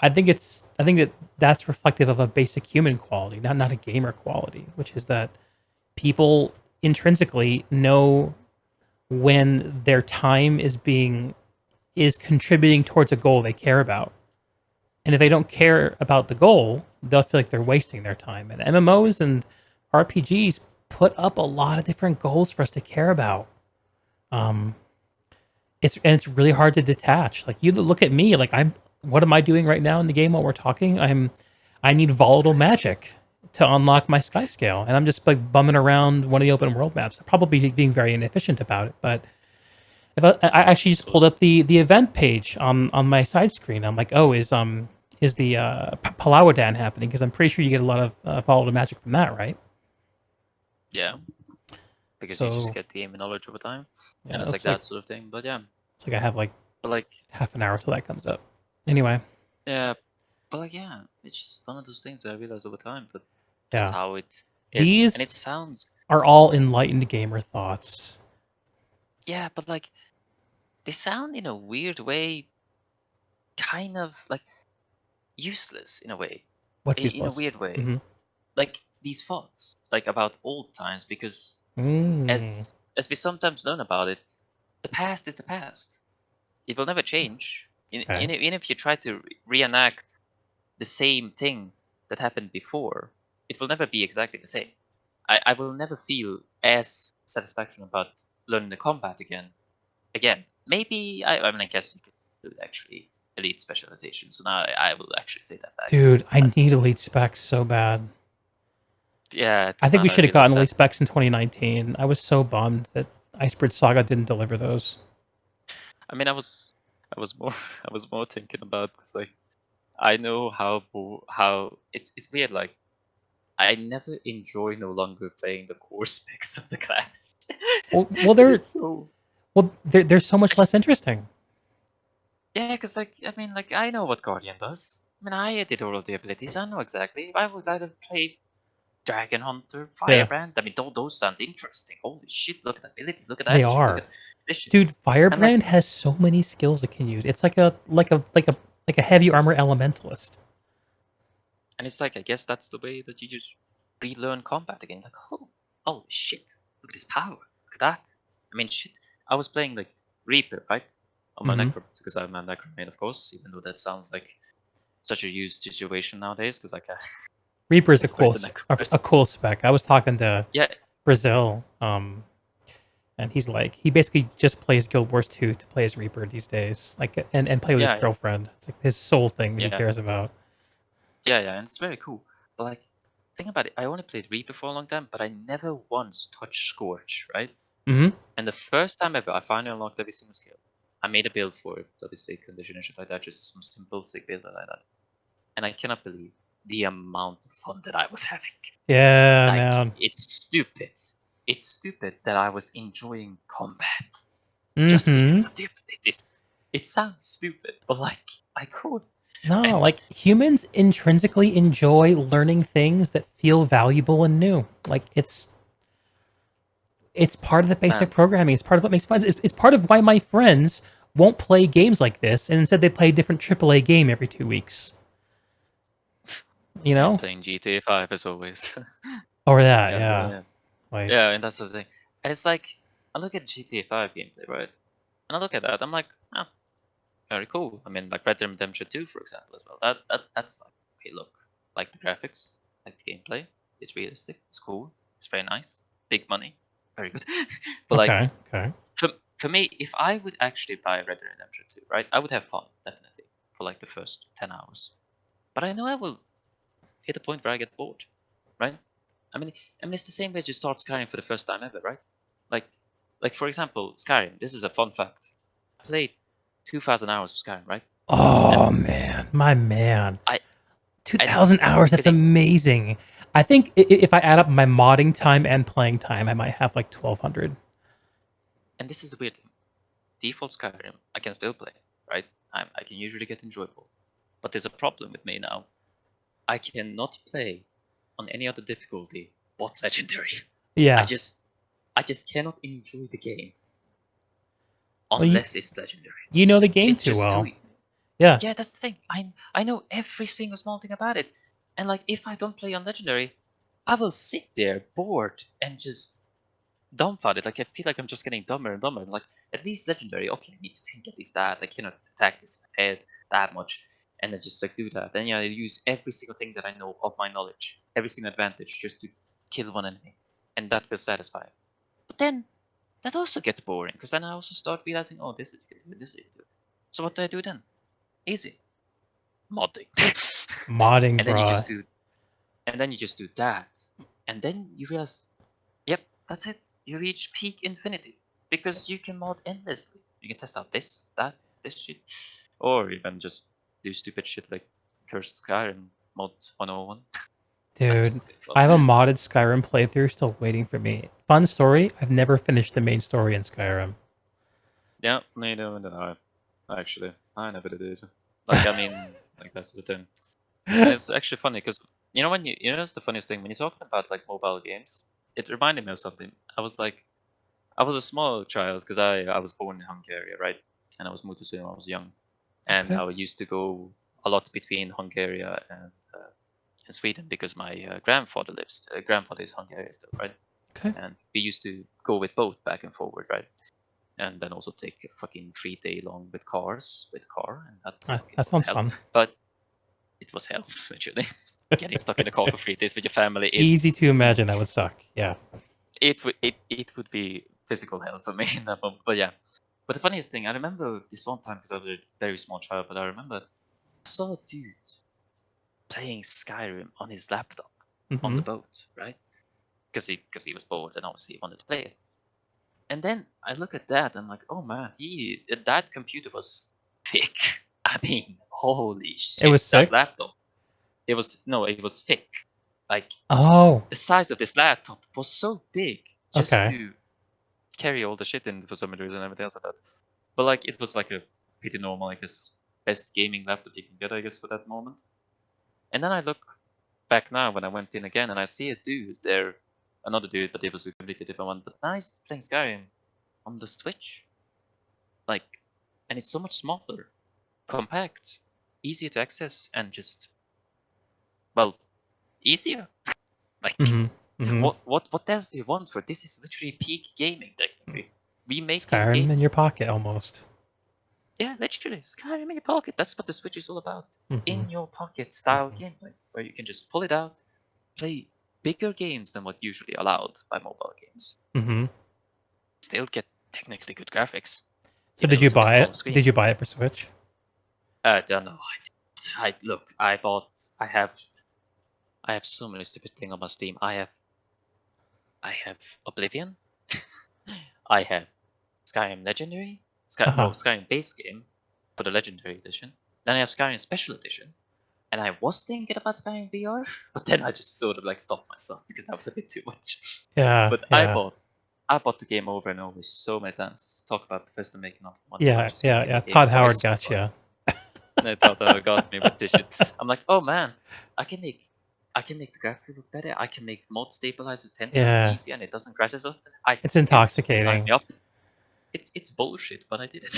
Speaker 1: I think that that's reflective of a basic human quality, not a gamer quality, which is that people intrinsically know when their time is contributing towards a goal they care about. And if they don't care about the goal, they'll feel like they're wasting their time. And MMOs and RPGs put up a lot of different goals for us to care about. Um, it's really hard to detach. Like you look at me, like what am I doing right now in the game while we're talking? I need volatile
Speaker 2: Sky scale.
Speaker 1: magic to unlock my sky scale, and I'm just like bumming around one of the open world maps. Probably being very inefficient about it, but if I actually just
Speaker 2: So
Speaker 1: pulled up the event page on my side screen. I'm like, oh, is the Palawadan happening? Because I'm pretty sure you get a lot of volatile magic from that, right?
Speaker 2: yeah, because you just
Speaker 1: So
Speaker 2: get the game knowledge over time, and
Speaker 1: yeah,
Speaker 2: it's like that sort of thing. But yeah,
Speaker 1: it's like I have like
Speaker 2: but like
Speaker 1: half an hour till that comes up. Anyway,
Speaker 2: yeah, but like yeah, it's just one of those things that I realized over time. But that's
Speaker 1: yeah,
Speaker 2: how it is, and
Speaker 1: these
Speaker 2: it sounds
Speaker 1: are all enlightened gamer thoughts.
Speaker 2: yeah, but like they sound in a weird way, kind of like useless in a way,
Speaker 1: What's
Speaker 2: in a
Speaker 1: useless?
Speaker 2: weird way.
Speaker 1: Mm-hmm.
Speaker 2: Like these thoughts, like about old times, because
Speaker 1: Mm,
Speaker 2: as we sometimes learn about it, the past is the past. It will never change.
Speaker 1: okay.
Speaker 2: Even if you try to reenact the same thing that happened before, it will never be exactly the same. I will never feel as satisfaction about learning the combat again. Again, maybe I mean I guess you could do actually elite specialization. So now I will actually say that back
Speaker 1: Dude,
Speaker 2: because
Speaker 1: I need elite specs so bad.
Speaker 2: Yeah, it
Speaker 1: I
Speaker 2: was
Speaker 1: think we
Speaker 2: not
Speaker 1: should
Speaker 2: as
Speaker 1: have
Speaker 2: good as
Speaker 1: gotten
Speaker 2: that.
Speaker 1: release specs in 2019. I was so bummed that Icebridge Saga didn't deliver those.
Speaker 2: I mean, I was more, I was more thinking about because like I know how it's weird. Like I never enjoy no longer playing the core specs of the class.
Speaker 1: Well,
Speaker 2: It's so
Speaker 1: they're so
Speaker 2: I
Speaker 1: much less
Speaker 2: just
Speaker 1: interesting.
Speaker 2: yeah, because like I mean, like I know what Guardian does. I mean, I did all of the abilities. I know exactly. I would rather play Dragon Hunter,
Speaker 1: Yeah,
Speaker 2: Firebrand. I mean, those sounds interesting. Holy shit! Look at that ability. Look at
Speaker 1: they
Speaker 2: that shit. Look
Speaker 1: are.
Speaker 2: at this shit.
Speaker 1: Dude,
Speaker 2: And like,
Speaker 1: Firebrand has so many skills it can use. It's like a heavy armor elementalist.
Speaker 2: and it's like I guess that's the way that you just relearn combat again. Like, oh, holy shit! Look at this power. Look at that. I mean, shit. I was playing like Reaper, right? On my
Speaker 1: Hmm.
Speaker 2: Necro, because I'm a Necro main, of course. Even though that sounds like such a used situation nowadays, because like
Speaker 1: Reaper is
Speaker 2: everybody's a Necro
Speaker 1: a
Speaker 2: person.
Speaker 1: cool spec. I was talking to
Speaker 2: Yeah,
Speaker 1: Brazil, and he's like, he basically just plays Guild Wars 2 to play as Reaper these days, like, and play with his
Speaker 2: yeah,
Speaker 1: girlfriend. It's like his sole thing that he
Speaker 2: yeah,
Speaker 1: cares about.
Speaker 2: yeah, and it's very cool. But like, think about it. I only played Reaper for a long time, but I never once touched Scorch, right?
Speaker 1: Hmm.
Speaker 2: And the first time ever, I finally unlocked every single skill. I made a build for it, obviously condition and shit like that, just some simple sick build like that. And I cannot believe the amount of fun that I was having.
Speaker 1: Yeah,
Speaker 2: Like,
Speaker 1: man.
Speaker 2: it's stupid. It's stupid that I was enjoying combat just
Speaker 1: Hmm.
Speaker 2: because of the abilities. It sounds stupid, but like, I could.
Speaker 1: No,
Speaker 2: And
Speaker 1: like humans intrinsically enjoy learning things that feel valuable and new. Like it's part of the basic
Speaker 2: man,
Speaker 1: programming. It's part of what makes fun. It's part of why my friends won't play games like this, and instead they play a different AAA game every 2 weeks. You
Speaker 2: yeah,
Speaker 1: know,
Speaker 2: playing GTA 5 as always.
Speaker 1: or that,
Speaker 2: Yeah,
Speaker 1: yeah.
Speaker 2: yeah,
Speaker 1: Like,
Speaker 2: yeah, and that's the thing. And it's like, I look at GTA 5 gameplay, right? And I look at that, I'm like, oh, very cool. I mean, like Red Dead Redemption 2, for example, as well. That's like, okay, look, like the graphics, like the gameplay, it's realistic, it's cool, it's very nice, big money, very good. But like,
Speaker 1: okay, okay.
Speaker 2: for, for me, if I would actually buy Red Dead Redemption 2, right, I would have fun, definitely, for like the first 10 hours. But I know I will hit a point where I get bored, right? I mean, it's the same way as you start Skyrim for the first time ever, right? Like, for example, Skyrim. This is a fun fact. I played 2,000 hours of Skyrim, right? And
Speaker 1: Oh man, my man.
Speaker 2: I and
Speaker 1: 2,000 hours,
Speaker 2: okay,
Speaker 1: that's amazing. I think if I add up my modding time and playing time, I might have like 1,200.
Speaker 2: and this is the weird thing. Default Skyrim, I can still play, right? I can usually get enjoyable, but there's a problem with me now. I cannot play on any other difficulty but legendary. I
Speaker 1: Yeah.
Speaker 2: just I just cannot enjoy the game
Speaker 1: Well,
Speaker 2: unless it's legendary.
Speaker 1: you know the game
Speaker 2: It's
Speaker 1: too
Speaker 2: just too
Speaker 1: well. Yeah.
Speaker 2: Yeah, that's the thing. I know every single small thing about it. And like if I don't play on legendary, I will sit there bored and just dumbfounded. Like I feel like I'm just getting dumber and dumber. Like at least legendary, okay, I need to think at least that. I cannot attack this head that much. And I just like do that. Then yeah, I use every single thing that I know of my knowledge, every single advantage just to kill one enemy. And that feels satisfying. But then that also gets boring because then I also start realizing, oh, this is good, this is good. So what do I do then? Easy modding.
Speaker 1: Modding,
Speaker 2: and then you
Speaker 1: bruh.
Speaker 2: just do and then you just do that. And then you realize, yep, that's it. You reach peak infinity. Because you can mod endlessly. You can test out this, that, this shit. Or even just do stupid shit like Cursed Skyrim mod 101. That's
Speaker 1: Dude,
Speaker 2: fucking fun.
Speaker 1: I have a modded Skyrim playthrough still waiting for me. Fun story, I've never finished the main story in Skyrim.
Speaker 2: Yeah, neither did I. Actually, I never did it. Like, I mean, like that's the thing. And it's actually funny because when that's the funniest thing when you're talking about like mobile games. It reminded me of something. I was a small child because I was born in Hungary, right? And I was moved to Sweden when I was young, and
Speaker 1: Okay.
Speaker 2: I used to go a lot between Hungary and Sweden because my grandfather is Hungarian still, right?
Speaker 1: Okay.
Speaker 2: And we used to go with boat back and forward, right? And then also take a fucking 3 day long with car, and that fucking
Speaker 1: That
Speaker 2: was
Speaker 1: sounds
Speaker 2: hell.
Speaker 1: fun.
Speaker 2: But it was hell, actually. Getting stuck in a car for 3 days with your family
Speaker 1: Easy
Speaker 2: is
Speaker 1: to imagine that would suck. Yeah.
Speaker 2: it would be physical hell for me in that moment. But yeah. But the funniest thing, I remember this one time because I was a very small child, but I remember I saw a dude playing Skyrim on his laptop on
Speaker 1: Hmm.
Speaker 2: the boat, right? because he was bored and obviously he wanted to play it. And then I look at that, I'm like, oh man, that computer was thick. I mean, holy
Speaker 1: It was
Speaker 2: shit, that
Speaker 1: sick.
Speaker 2: laptop. It was thick. Like
Speaker 1: Oh,
Speaker 2: the size of this laptop was so big just
Speaker 1: okay.
Speaker 2: to carry all the shit in for some reason and everything else like that. But like it was like a pretty normal, I guess, best gaming laptop you can get, I guess, for that moment. And then I look back now when I went in again and I see a dude there, another dude, but it was a completely different one. But now he's playing Skyrim on the Switch. Like, and it's so much smaller, compact, easier to access, and just, well, easier. Like,
Speaker 1: Mm-hmm.
Speaker 2: what else do you want for this? Is literally peak gaming technically. We making
Speaker 1: Skyrim in
Speaker 2: game.
Speaker 1: your pocket almost.
Speaker 2: Yeah, literally, Skyrim in your pocket. That's what the Switch is all about.
Speaker 1: Mm-hmm.
Speaker 2: In your pocket style gameplay, where you can just pull it out, play bigger games than what usually allowed by mobile games.
Speaker 1: Mm-hmm.
Speaker 2: Still get technically good graphics,
Speaker 1: So
Speaker 2: even
Speaker 1: did
Speaker 2: though
Speaker 1: you
Speaker 2: it's on a
Speaker 1: buy
Speaker 2: small
Speaker 1: it?
Speaker 2: screen.
Speaker 1: Did you buy it for Switch?
Speaker 2: I don't know. I look. I bought. I have so many stupid things on my Steam. I have Oblivion. I have Skyrim Legendary.
Speaker 1: Uh-huh.
Speaker 2: Skyrim base game for the Legendary edition. Then I have Skyrim Special Edition. And I was thinking about Skyrim VR, but then I just sort of like stopped myself because that was a bit too much.
Speaker 1: Yeah,
Speaker 2: But
Speaker 1: yeah.
Speaker 2: I bought the game over and over so many times. Talk about Bethesda making off money by
Speaker 1: Yeah,
Speaker 2: just
Speaker 1: yeah,
Speaker 2: making
Speaker 1: yeah.
Speaker 2: the game
Speaker 1: Todd Howard
Speaker 2: twice so
Speaker 1: got
Speaker 2: far.
Speaker 1: you.
Speaker 2: And I thought that got me with this shit. I'm like, oh man, I can make the graphics look better. I can make mod stabilizers 10 times
Speaker 1: Yeah.
Speaker 2: easier and it doesn't crash as often.
Speaker 1: It's
Speaker 2: Okay, sign
Speaker 1: intoxicating.
Speaker 2: me up. It's bullshit, but I did it.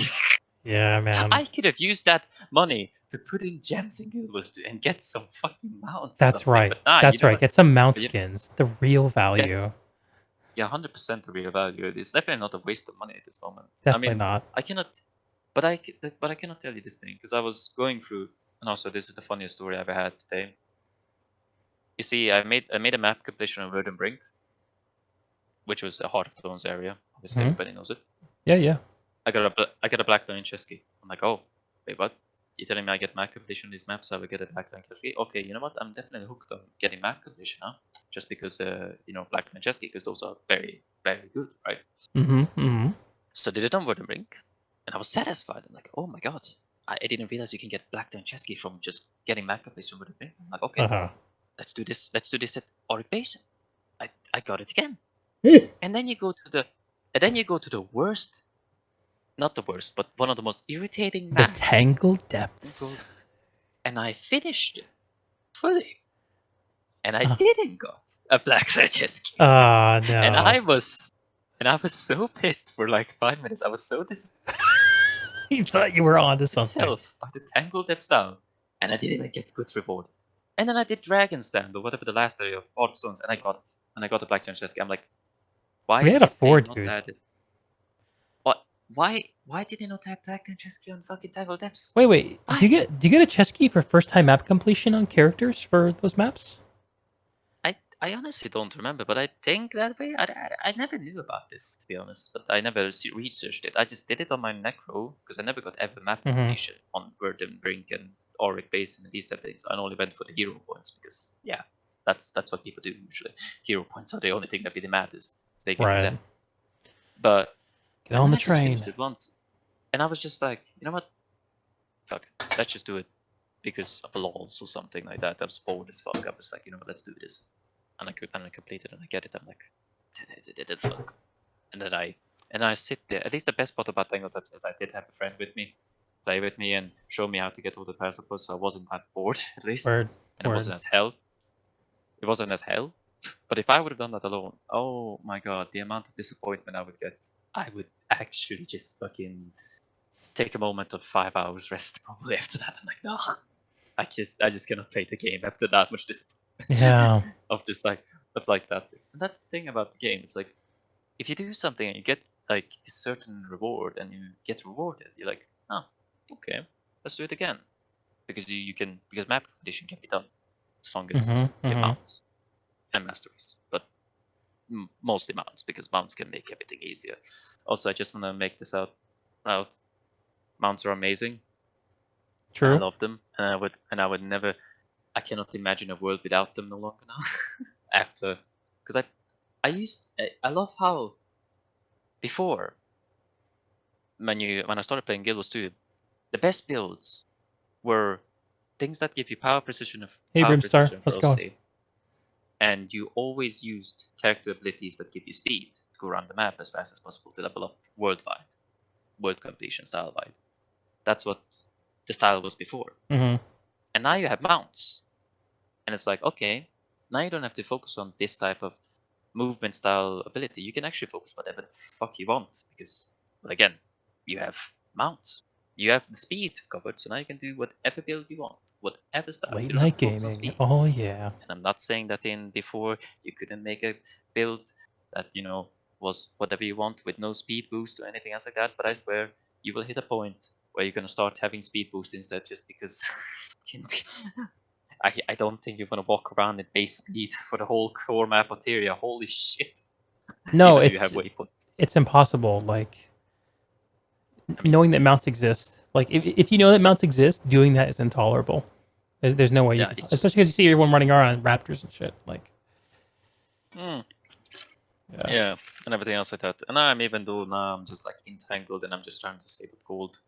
Speaker 1: Yeah, man.
Speaker 2: I could have used that money to put in gems and guilds and get some fucking mounts or
Speaker 1: That's
Speaker 2: something.
Speaker 1: right.
Speaker 2: But nah, you
Speaker 1: That's
Speaker 2: know
Speaker 1: right.
Speaker 2: what?
Speaker 1: Get some mount
Speaker 2: But you,
Speaker 1: skins. The real
Speaker 2: that's
Speaker 1: value.
Speaker 2: yeah, 100% the real value. It's definitely not a waste of money at this moment. I
Speaker 1: Definitely
Speaker 2: mean,
Speaker 1: not.
Speaker 2: I cannot, but I cannot tell you this thing because I was going through, and also this is the funniest story I ever had today. You see, I made a map completion of Verdant Brink, which was a Heart of Thrones area. Obviously,
Speaker 1: Hmm.
Speaker 2: everybody knows it.
Speaker 1: Yeah, yeah.
Speaker 2: I got a black lion chess key. I'm like, oh, wait, what? You're telling me I get map completion on these maps, I will get a black lion chess key? Okay, you know what? I'm definitely hooked on getting map completion, huh? Just because, black lion chess key, because those are very, very good, right?
Speaker 1: Mm-hmm. Mm-hmm.
Speaker 2: So I did it on Verdant Brink, and I was satisfied. I'm like, oh my god, I didn't realize you can get black lion chess key from just getting map completion on Verdant Brink. I'm like, okay,
Speaker 1: Uh-huh.
Speaker 2: let's do this. Let's do this at Auric Basin. I got it again. And then you go to the worst, not the worst, but one of the most irritating
Speaker 1: The
Speaker 2: maps.
Speaker 1: Tangled
Speaker 2: And
Speaker 1: Depths.
Speaker 2: go, and I finished it fully, and I
Speaker 1: Uh,
Speaker 2: didn't got a black chess key. And
Speaker 1: no.
Speaker 2: I was, so pissed for like 5 minutes. I was so disappointed
Speaker 1: You thought you were onto something.
Speaker 2: itself by the Tangled Depths down, and I didn't even get good reward. And then I did Dragon's Stand or whatever the last area of Waterstones, and I got it. And I got the black chess key. I'm like, why
Speaker 1: 3 out of 4,
Speaker 2: did they not
Speaker 1: dude.
Speaker 2: add it? What? Why did they not add black chess key on fucking Tangled Depths?
Speaker 1: Wait. Do
Speaker 2: Why?
Speaker 1: you get a chess key for first time map completion on characters for those maps?
Speaker 2: I honestly don't remember, but I think that way. I never knew about this, to be honest, but I never researched it. I just did it on my Necro because I never got ever map
Speaker 1: Mm-hmm.
Speaker 2: completion on Verdant Brink and Auric Basin and these type of things. I only went for the hero points because, yeah, that's what people do usually. Hero points are the only thing that really matters. So they get
Speaker 1: Right.
Speaker 2: them. But
Speaker 1: Get
Speaker 2: and
Speaker 1: on
Speaker 2: then
Speaker 1: the
Speaker 2: I just finished
Speaker 1: train.
Speaker 2: it once, and I was just like, you know what? Fuck it. Let's just do it because of lols or something like that. I was bored as fuck. I was like, you know what? Let's do this. And I complete it and I get it. I'm like, fuck. And then I sit there. At least the best part about Tangled Depths is I did have a friend with me, play with me, and show me how to get all the participles, so I wasn't that bored at least,
Speaker 1: Word.
Speaker 2: and it wasn't as hell. It wasn't as hell. But if I would have done that alone, oh my god, the amount of disappointment I would get. I would actually just fucking take a moment of 5 hours rest probably after that. I'm like, no, I just cannot play the game after that much disappointment.
Speaker 1: Yeah.
Speaker 2: of just like of like that. And that's the thing about the game. It's like if you do something and you get like a certain reward and you get rewarded, you're like, oh, okay, let's do it again. Because because map completion can be done as long as
Speaker 1: Mm-hmm.
Speaker 2: you have
Speaker 1: Mm-hmm.
Speaker 2: mounts and masteries. But mostly mounts because mounts can make everything easier. Also, I just want to make this out. Mounts are amazing. I
Speaker 1: True.
Speaker 2: love them, and I would never. I cannot imagine a world without them no longer now. After, because I love how before when I started playing Guild Wars 2, the best builds were things that give you
Speaker 1: Hey,
Speaker 2: power,
Speaker 1: Brimstar,
Speaker 2: precision, and
Speaker 1: how's it going?
Speaker 2: ferocity, and you always used character abilities that give you speed to go around the map as fast as possible to level up world completion style wide. That's what the style was before.
Speaker 1: Mm-hmm.
Speaker 2: And now you have mounts, and it's like, okay, now you don't have to focus on this type of movement style ability. You can actually focus whatever the fuck you want because, well, again, you have mounts. You have the speed covered, so now you can do whatever build you want, whatever style. You
Speaker 1: Late
Speaker 2: don't have
Speaker 1: night
Speaker 2: to focus on
Speaker 1: gaming.
Speaker 2: speed.
Speaker 1: Oh yeah.
Speaker 2: And I'm not saying that in before you couldn't make a build that was whatever you want with no speed boost or anything else like that. But I swear you will hit a point where you're gonna start having speed boost instead, just because. I don't think you're gonna walk around at base speed for the whole core map of Tyria. Holy shit!
Speaker 1: No,
Speaker 2: Even though you have waypoints.
Speaker 1: it's impossible. Like
Speaker 2: I mean,
Speaker 1: knowing that mounts exist. Like if you know that mounts exist, doing that is intolerable. There's no way you
Speaker 2: yeah,
Speaker 1: can,
Speaker 2: it's just.
Speaker 1: especially because you see everyone running around on raptors and shit. Like
Speaker 2: Mm,
Speaker 1: yeah.
Speaker 2: yeah, and everything else like that. And I'm just like entangled, and I'm just trying to save with gold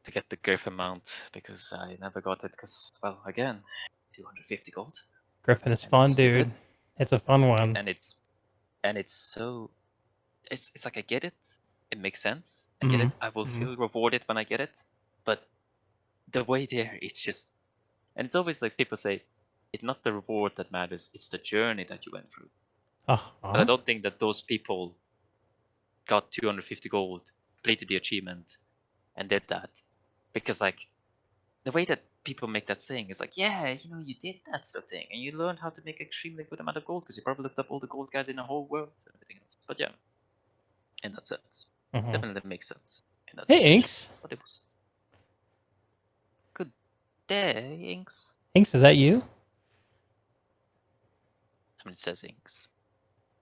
Speaker 2: to get the Griffin mount because I never got it because, well, again, 250 gold,
Speaker 1: Griffin is
Speaker 2: and
Speaker 1: fun,
Speaker 2: it's
Speaker 1: dude.
Speaker 2: stupid,
Speaker 1: It's a fun one.
Speaker 2: and it's so it's like I get it, it makes sense, I get
Speaker 1: Mm-hmm.
Speaker 2: it, I will
Speaker 1: Mm-hmm.
Speaker 2: feel rewarded when I get it, but the way there, it's just, and it's always like people say, it's not the reward that matters, it's the journey that you went through. But I
Speaker 1: Uh-huh.
Speaker 2: don't think that those people got 250 gold, completed the achievement, and did that because like the way that people make that saying is like, yeah, you did that sort of thing, and you learned how to make extremely good amount of gold because you probably looked up all the gold guys in the whole world and everything else. But yeah, in that sense,
Speaker 1: Mm-hmm.
Speaker 2: definitely makes sense in that
Speaker 1: Hey,
Speaker 2: situation.
Speaker 1: Inks.
Speaker 2: But it was good day, Inks.
Speaker 1: Inks, is that you?
Speaker 2: I mean, it says Inks,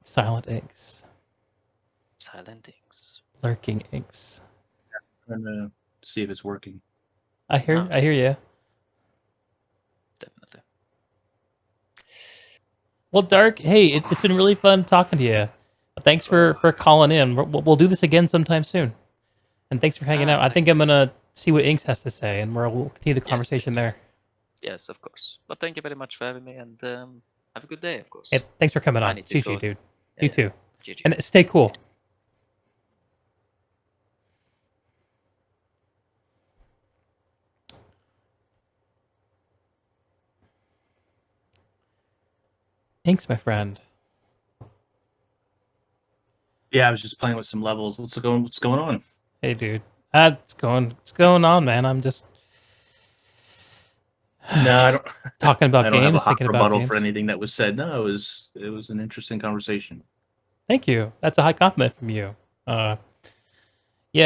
Speaker 1: Silent Inks.
Speaker 2: silent Inks.
Speaker 1: Lurking Inks.
Speaker 3: Trying to see if it's working.
Speaker 1: I hear you.
Speaker 2: Definitely.
Speaker 1: Well, Dark, hey, it's been really fun talking to you. Thanks for calling in. We'll do this again sometime soon. And thanks for hanging out. I think I'm gonna see what Inks has to say, and we'll continue the conversation there.
Speaker 2: Yes, of course. But thank you very much for having me, and have a good day, of course.
Speaker 1: Hey, thanks for coming
Speaker 2: I
Speaker 1: on.
Speaker 2: need to
Speaker 1: GG,
Speaker 2: go.
Speaker 1: dude.
Speaker 2: Yeah,
Speaker 1: You
Speaker 2: yeah.
Speaker 1: too.
Speaker 2: GG.
Speaker 1: And stay cool. Thanks, my friend.
Speaker 3: Yeah, I was just playing with some levels. What's going on?
Speaker 1: Hey, dude. It's going on, man. I'm just
Speaker 3: No, I don't.
Speaker 1: talking about
Speaker 3: I don't have a
Speaker 1: games,
Speaker 3: hot
Speaker 1: thinking about
Speaker 3: rebuttal
Speaker 1: games.
Speaker 3: for anything that was said. No, it was an interesting conversation.
Speaker 1: Thank you. That's a high compliment from you. Yeah,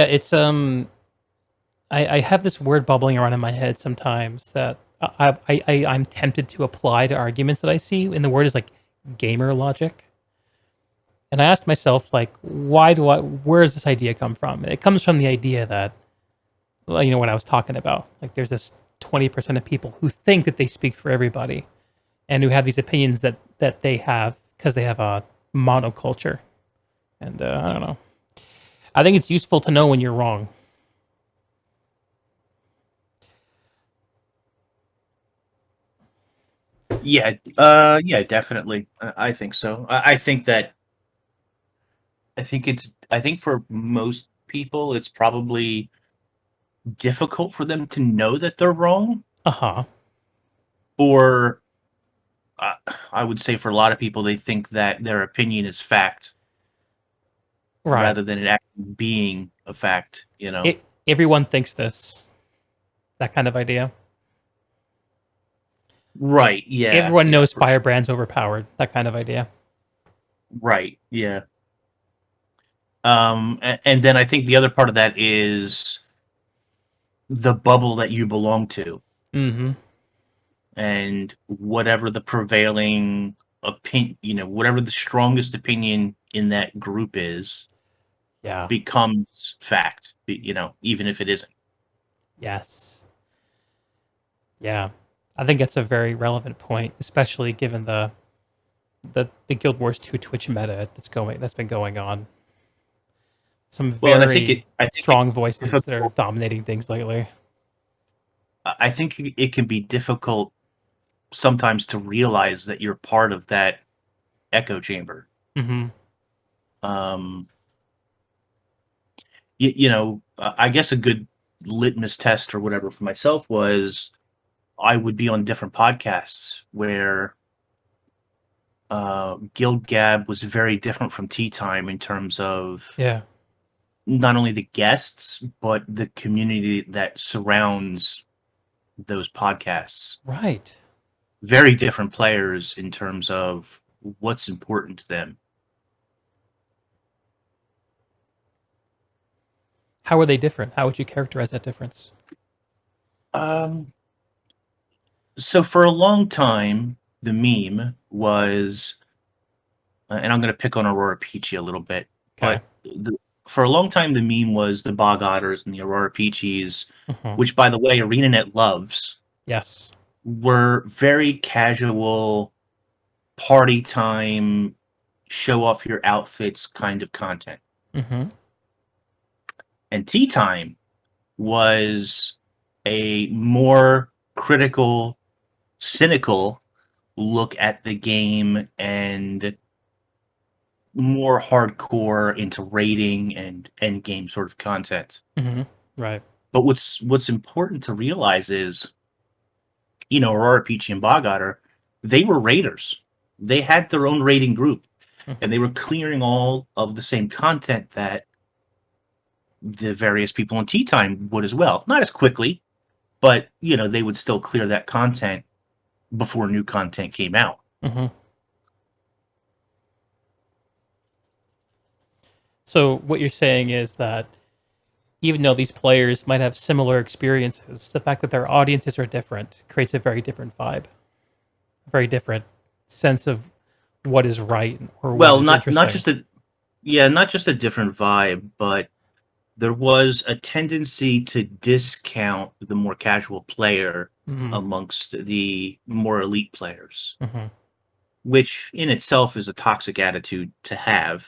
Speaker 1: it's I have this word bubbling around in my head sometimes that I'm tempted to apply to arguments that I see, and the word is like gamer logic. And I asked myself, like, where does this idea come from? It comes from the idea that, well, what I was talking about. Like, there's this 20% of people who think that they speak for everybody and who have these opinions that they have because they have a monoculture. And I don't know. I think it's useful to know when you're wrong.
Speaker 3: Yeah, yeah, definitely. I think so. I think for most people, it's probably difficult for them to know that they're wrong,
Speaker 1: Uh-huh.
Speaker 3: or I would say for a lot of people, they think that their opinion is fact
Speaker 1: Right.
Speaker 3: rather than it actually being a fact.
Speaker 1: Everyone thinks this. That kind of idea.
Speaker 3: Right. Yeah.
Speaker 1: Everyone
Speaker 3: Yeah.
Speaker 1: knows
Speaker 3: For sure.
Speaker 1: Firebrand's overpowered. That kind of idea.
Speaker 3: Right. Yeah. And then I think the other part of that is the bubble that you belong to,
Speaker 1: Mm-hmm.
Speaker 3: and whatever the prevailing opinion, whatever the strongest opinion in that group is,
Speaker 1: Yeah.
Speaker 3: becomes fact. Even if it isn't.
Speaker 1: Yes. Yeah. I think that's a very relevant point, especially given the the Guild Wars 2 Twitch meta that's been going on. Some
Speaker 3: Well, and
Speaker 1: very
Speaker 3: I think
Speaker 1: strong
Speaker 3: it's
Speaker 1: voices that are
Speaker 3: difficult.
Speaker 1: dominating things lately.
Speaker 3: I think it can be difficult sometimes to realize that you're part of that echo chamber.
Speaker 1: Mm-hmm.
Speaker 3: Um, I guess a good litmus test or whatever for myself was I would be on different podcasts where Guild Gab was very different from Tea Time in terms of
Speaker 1: Yeah.
Speaker 3: not only the guests but the community that surrounds those podcasts.
Speaker 1: Right.
Speaker 3: Very different players in terms of what's important to them.
Speaker 1: How are they different? How would you characterize that difference?
Speaker 3: Um, so for a long time, the meme was, and I'm going to pick on Aurora Peachy a little bit,
Speaker 1: Okay.
Speaker 3: but for a long time, the meme was the Bog Otters and the Aurora Peachies,
Speaker 1: Mm-hmm.
Speaker 3: which, by the way, ArenaNet loves,
Speaker 1: Yes.
Speaker 3: were very casual, party time, show off your outfits kind of content.
Speaker 1: Mm-hmm.
Speaker 3: And Tea Time was a more critical, cynical look at the game and more hardcore into raiding and end game sort of content.
Speaker 1: Mm-hmm. Right.
Speaker 3: But what's important to realize is, Aurora Peachy and Bog Otter, they were raiders. They had their own raiding group,
Speaker 1: Mm-hmm.
Speaker 3: and they were clearing all of the same content that the various people in Tea Time would as well. Not as quickly, but they would still clear that content before new content came out.
Speaker 1: Mm-hmm. So what you're saying is that even though these players might have similar experiences, the fact that their audiences are different creates a very different vibe, a very different sense of what is right or what
Speaker 3: Well,
Speaker 1: is
Speaker 3: not
Speaker 1: interesting.
Speaker 3: just not just a different vibe, but there was a tendency to discount the more casual player
Speaker 1: Mm-hmm.
Speaker 3: amongst the more elite players,
Speaker 1: Mm-hmm.
Speaker 3: which in itself is a toxic attitude to have.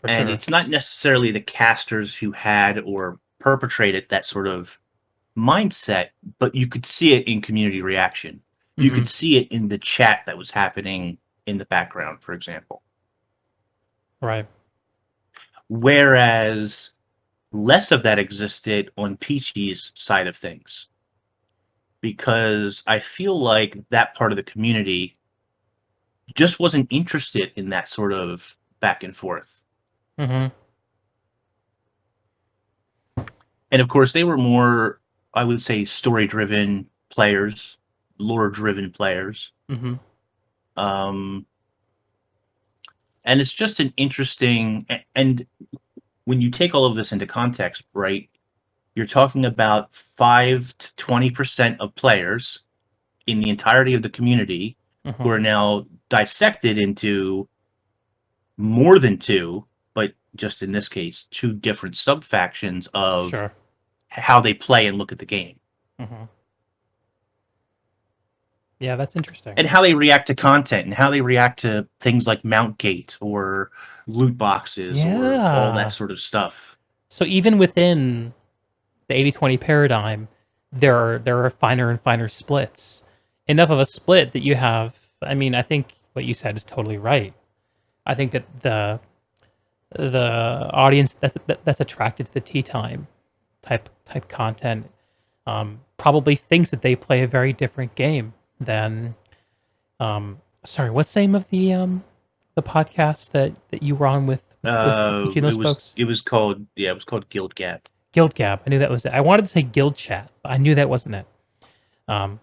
Speaker 1: For
Speaker 3: And
Speaker 1: sure.
Speaker 3: it's not necessarily the casters who had or perpetrated that sort of mindset, but you could see it in community reaction. You
Speaker 1: Mm-hmm.
Speaker 3: could see it in the chat that was happening in the background, for example.
Speaker 1: Right.
Speaker 3: Whereas less of that existed on Peachy's side of things, because I feel like that part of the community just wasn't interested in that sort of back and forth.
Speaker 1: Mm-hmm.
Speaker 3: And of course, they were more, I would say, story-driven players, lore-driven players.
Speaker 1: Mm-hmm.
Speaker 3: Um, and it's just an interesting, and when you take all of this into context, right, you're talking about 5 to 20% of players in the entirety of the community
Speaker 1: Mm-hmm.
Speaker 3: who are now dissected into more than two, but just in this case, two different sub factions of
Speaker 1: Sure.
Speaker 3: how they play and look at the game.
Speaker 1: Mm-hmm. Yeah, that's interesting.
Speaker 3: And how they react to content and how they react to things like Mount Gate or loot boxes or all that
Speaker 1: Yeah.
Speaker 3: sort of stuff.
Speaker 1: So even within the 80-20 paradigm, there are finer and finer splits. Enough of a split that you have. I mean, I think what you said is totally right. I think that the audience that's attracted to the tea time type content probably thinks that they play a very different game than sorry, what's the name of the podcast that you were on with Peachy and those folks?
Speaker 3: It was called Guild Gap.
Speaker 1: Guild Gab. I knew that was it. I wanted to say Guild Chat, but I knew that wasn't it. Um,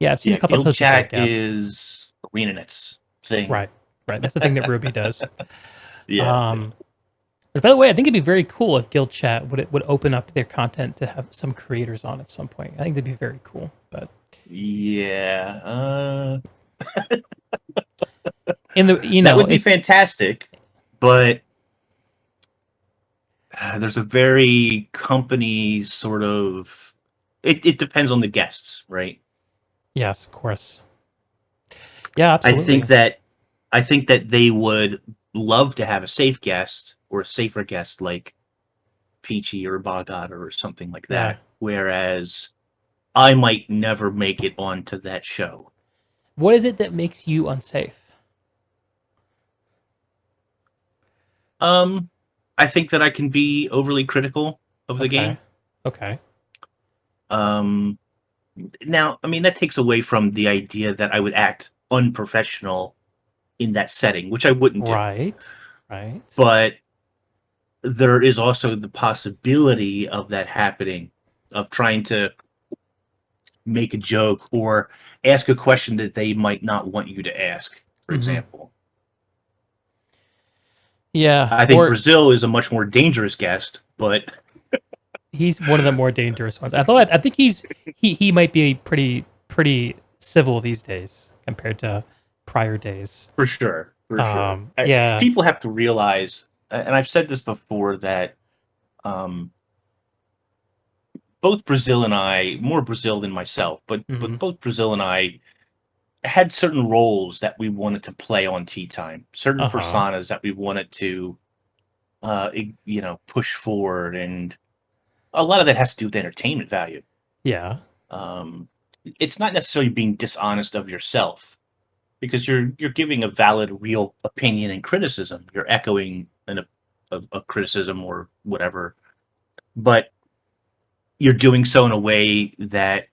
Speaker 1: yeah, I've seen a
Speaker 3: Yeah,
Speaker 1: couple
Speaker 3: Guild
Speaker 1: episodes of Guild
Speaker 3: Chat
Speaker 1: Gab.
Speaker 3: is ArenaNet's thing.
Speaker 1: Right, right. That's the thing that Ruby does.
Speaker 3: Yeah.
Speaker 1: Which, by the way, I think it'd be very cool if Guild Chat would open up their content to have some creators on at some point. I think that'd be very cool. But
Speaker 3: Yeah.
Speaker 1: in the
Speaker 3: That would be
Speaker 1: it's
Speaker 3: fantastic, but there's a very company sort of. It depends on the guests, right?
Speaker 1: yes, of course. Yeah,
Speaker 3: I think
Speaker 1: absolutely.
Speaker 3: that I think that they would love to have a safe guest or a safer guest like Peachy or Bogot or something like
Speaker 1: Yeah.
Speaker 3: that. Whereas I might never make it onto that show.
Speaker 1: What is it that makes you unsafe?
Speaker 3: I think that I can be overly critical of the
Speaker 1: Okay.
Speaker 3: game.
Speaker 1: Okay.
Speaker 3: Um, Now, I mean, that takes away from the idea that I would act unprofessional in that setting, which I wouldn't do.
Speaker 1: Right. Right.
Speaker 3: But there is also the possibility of that happening, of trying to make a joke or ask a question that they might not want you to ask, for
Speaker 1: Mm-hmm.
Speaker 3: example.
Speaker 1: Yeah.
Speaker 3: I think
Speaker 1: Or
Speaker 3: Brazil is a much more dangerous guest, but
Speaker 1: he's one of the more dangerous ones. I think he might be pretty civil these days compared to prior days.
Speaker 3: for sure, for sure.
Speaker 1: Yeah.
Speaker 3: People have to realize, and I've said this before, that um, both Brazil and I, more Brazil than myself, but
Speaker 1: Mm-hmm.
Speaker 3: both Brazil and I had certain roles that we wanted to play on Tea Time, certain
Speaker 1: Uh-huh.
Speaker 3: personas that we wanted to, push forward, and a lot of that has to do with entertainment value.
Speaker 1: Yeah.
Speaker 3: Um, it's not necessarily being dishonest of yourself because you're giving a valid, real opinion and criticism. You're echoing a criticism or whatever, but you're doing so in a way that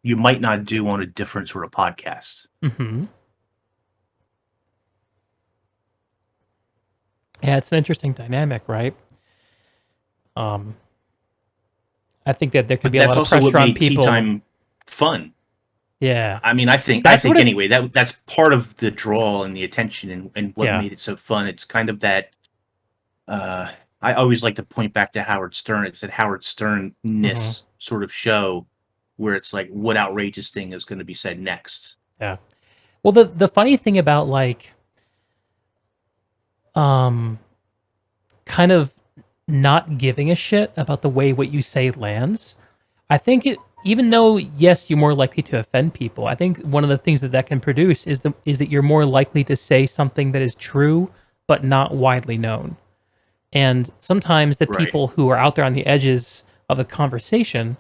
Speaker 3: you might not do on a different sort of podcast.
Speaker 1: Mm-hmm. Yeah, it's an interesting dynamic, right? Um, I think that there could
Speaker 3: But
Speaker 1: be a
Speaker 3: that's
Speaker 1: lot of
Speaker 3: also what
Speaker 1: pressure on
Speaker 3: made Tea
Speaker 1: people.
Speaker 3: Time fun.
Speaker 1: Yeah.
Speaker 3: I mean, I
Speaker 1: That's what
Speaker 3: think
Speaker 1: it
Speaker 3: anyway that's part of the draw and the attention and what
Speaker 1: Yeah.
Speaker 3: made it so fun. It's kind of that. Uh, I always like to point back to Howard Stern. It's that Howard
Speaker 1: Mm-hmm.
Speaker 3: Stern-ness sort of show where it's like, what outrageous thing is going to be said next?
Speaker 1: Yeah. Well, the funny thing about like um kind of not giving a shit about the way what you say lands, I think it, even though yes, you're more likely to offend people, I think one of the things that can produce is that you're more likely to say something that is true but not widely known. And sometimes the
Speaker 3: Right.
Speaker 1: people who are out there on the edges of the conversation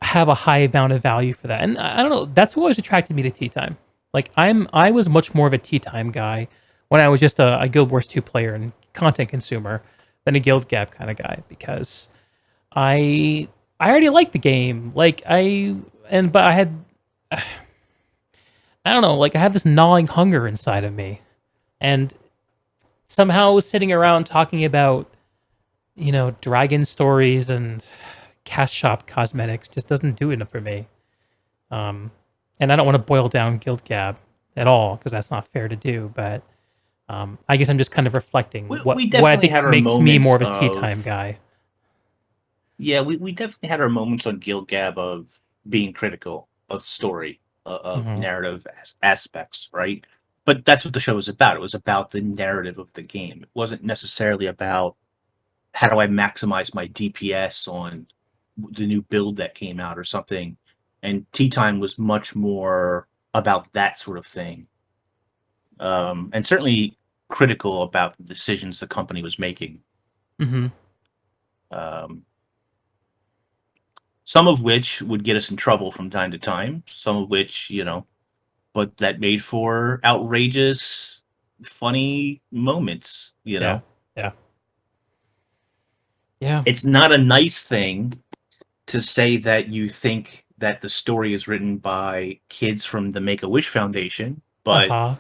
Speaker 1: have a high amount of value for that. And I don't know, that's what always attracted me to Tea Time. Like I was much more of a Tea Time guy when I was just a Guild Wars 2 player and content consumer than a Guild Gab kind of guy because I already liked the game. But I had I don't know, like I have this gnawing hunger inside of me. And somehow sitting around talking about, dragon stories and cash shop cosmetics just doesn't do enough for me. Um, and I don't want to boil down Guild Gab at all because that's not fair to do. But I guess I'm just kind of reflecting
Speaker 3: We
Speaker 1: what I
Speaker 3: definitely
Speaker 1: think
Speaker 3: had our
Speaker 1: makes me
Speaker 3: moments
Speaker 1: more of a tea time
Speaker 3: of
Speaker 1: guy.
Speaker 3: yeah, we definitely had our moments on Guild Gab of being critical of story, of
Speaker 1: Hmm.
Speaker 3: narrative aspects, right? But that's what the show was about. It was about the narrative of the game. It wasn't necessarily about how do I maximize my DPS on the new build that came out or something. And Tea Time was much more about that sort of thing, and certainly critical about the decisions the company was making.
Speaker 1: Hmm.
Speaker 3: Um, some of which would get us in trouble from time to time. Some of which, but that made for outrageous, funny moments.
Speaker 1: Yeah. Yeah. Yeah.
Speaker 3: It's not a nice thing to say that you think that the story is written by kids from the Make a Wish Foundation,
Speaker 1: Uh
Speaker 3: but
Speaker 1: huh.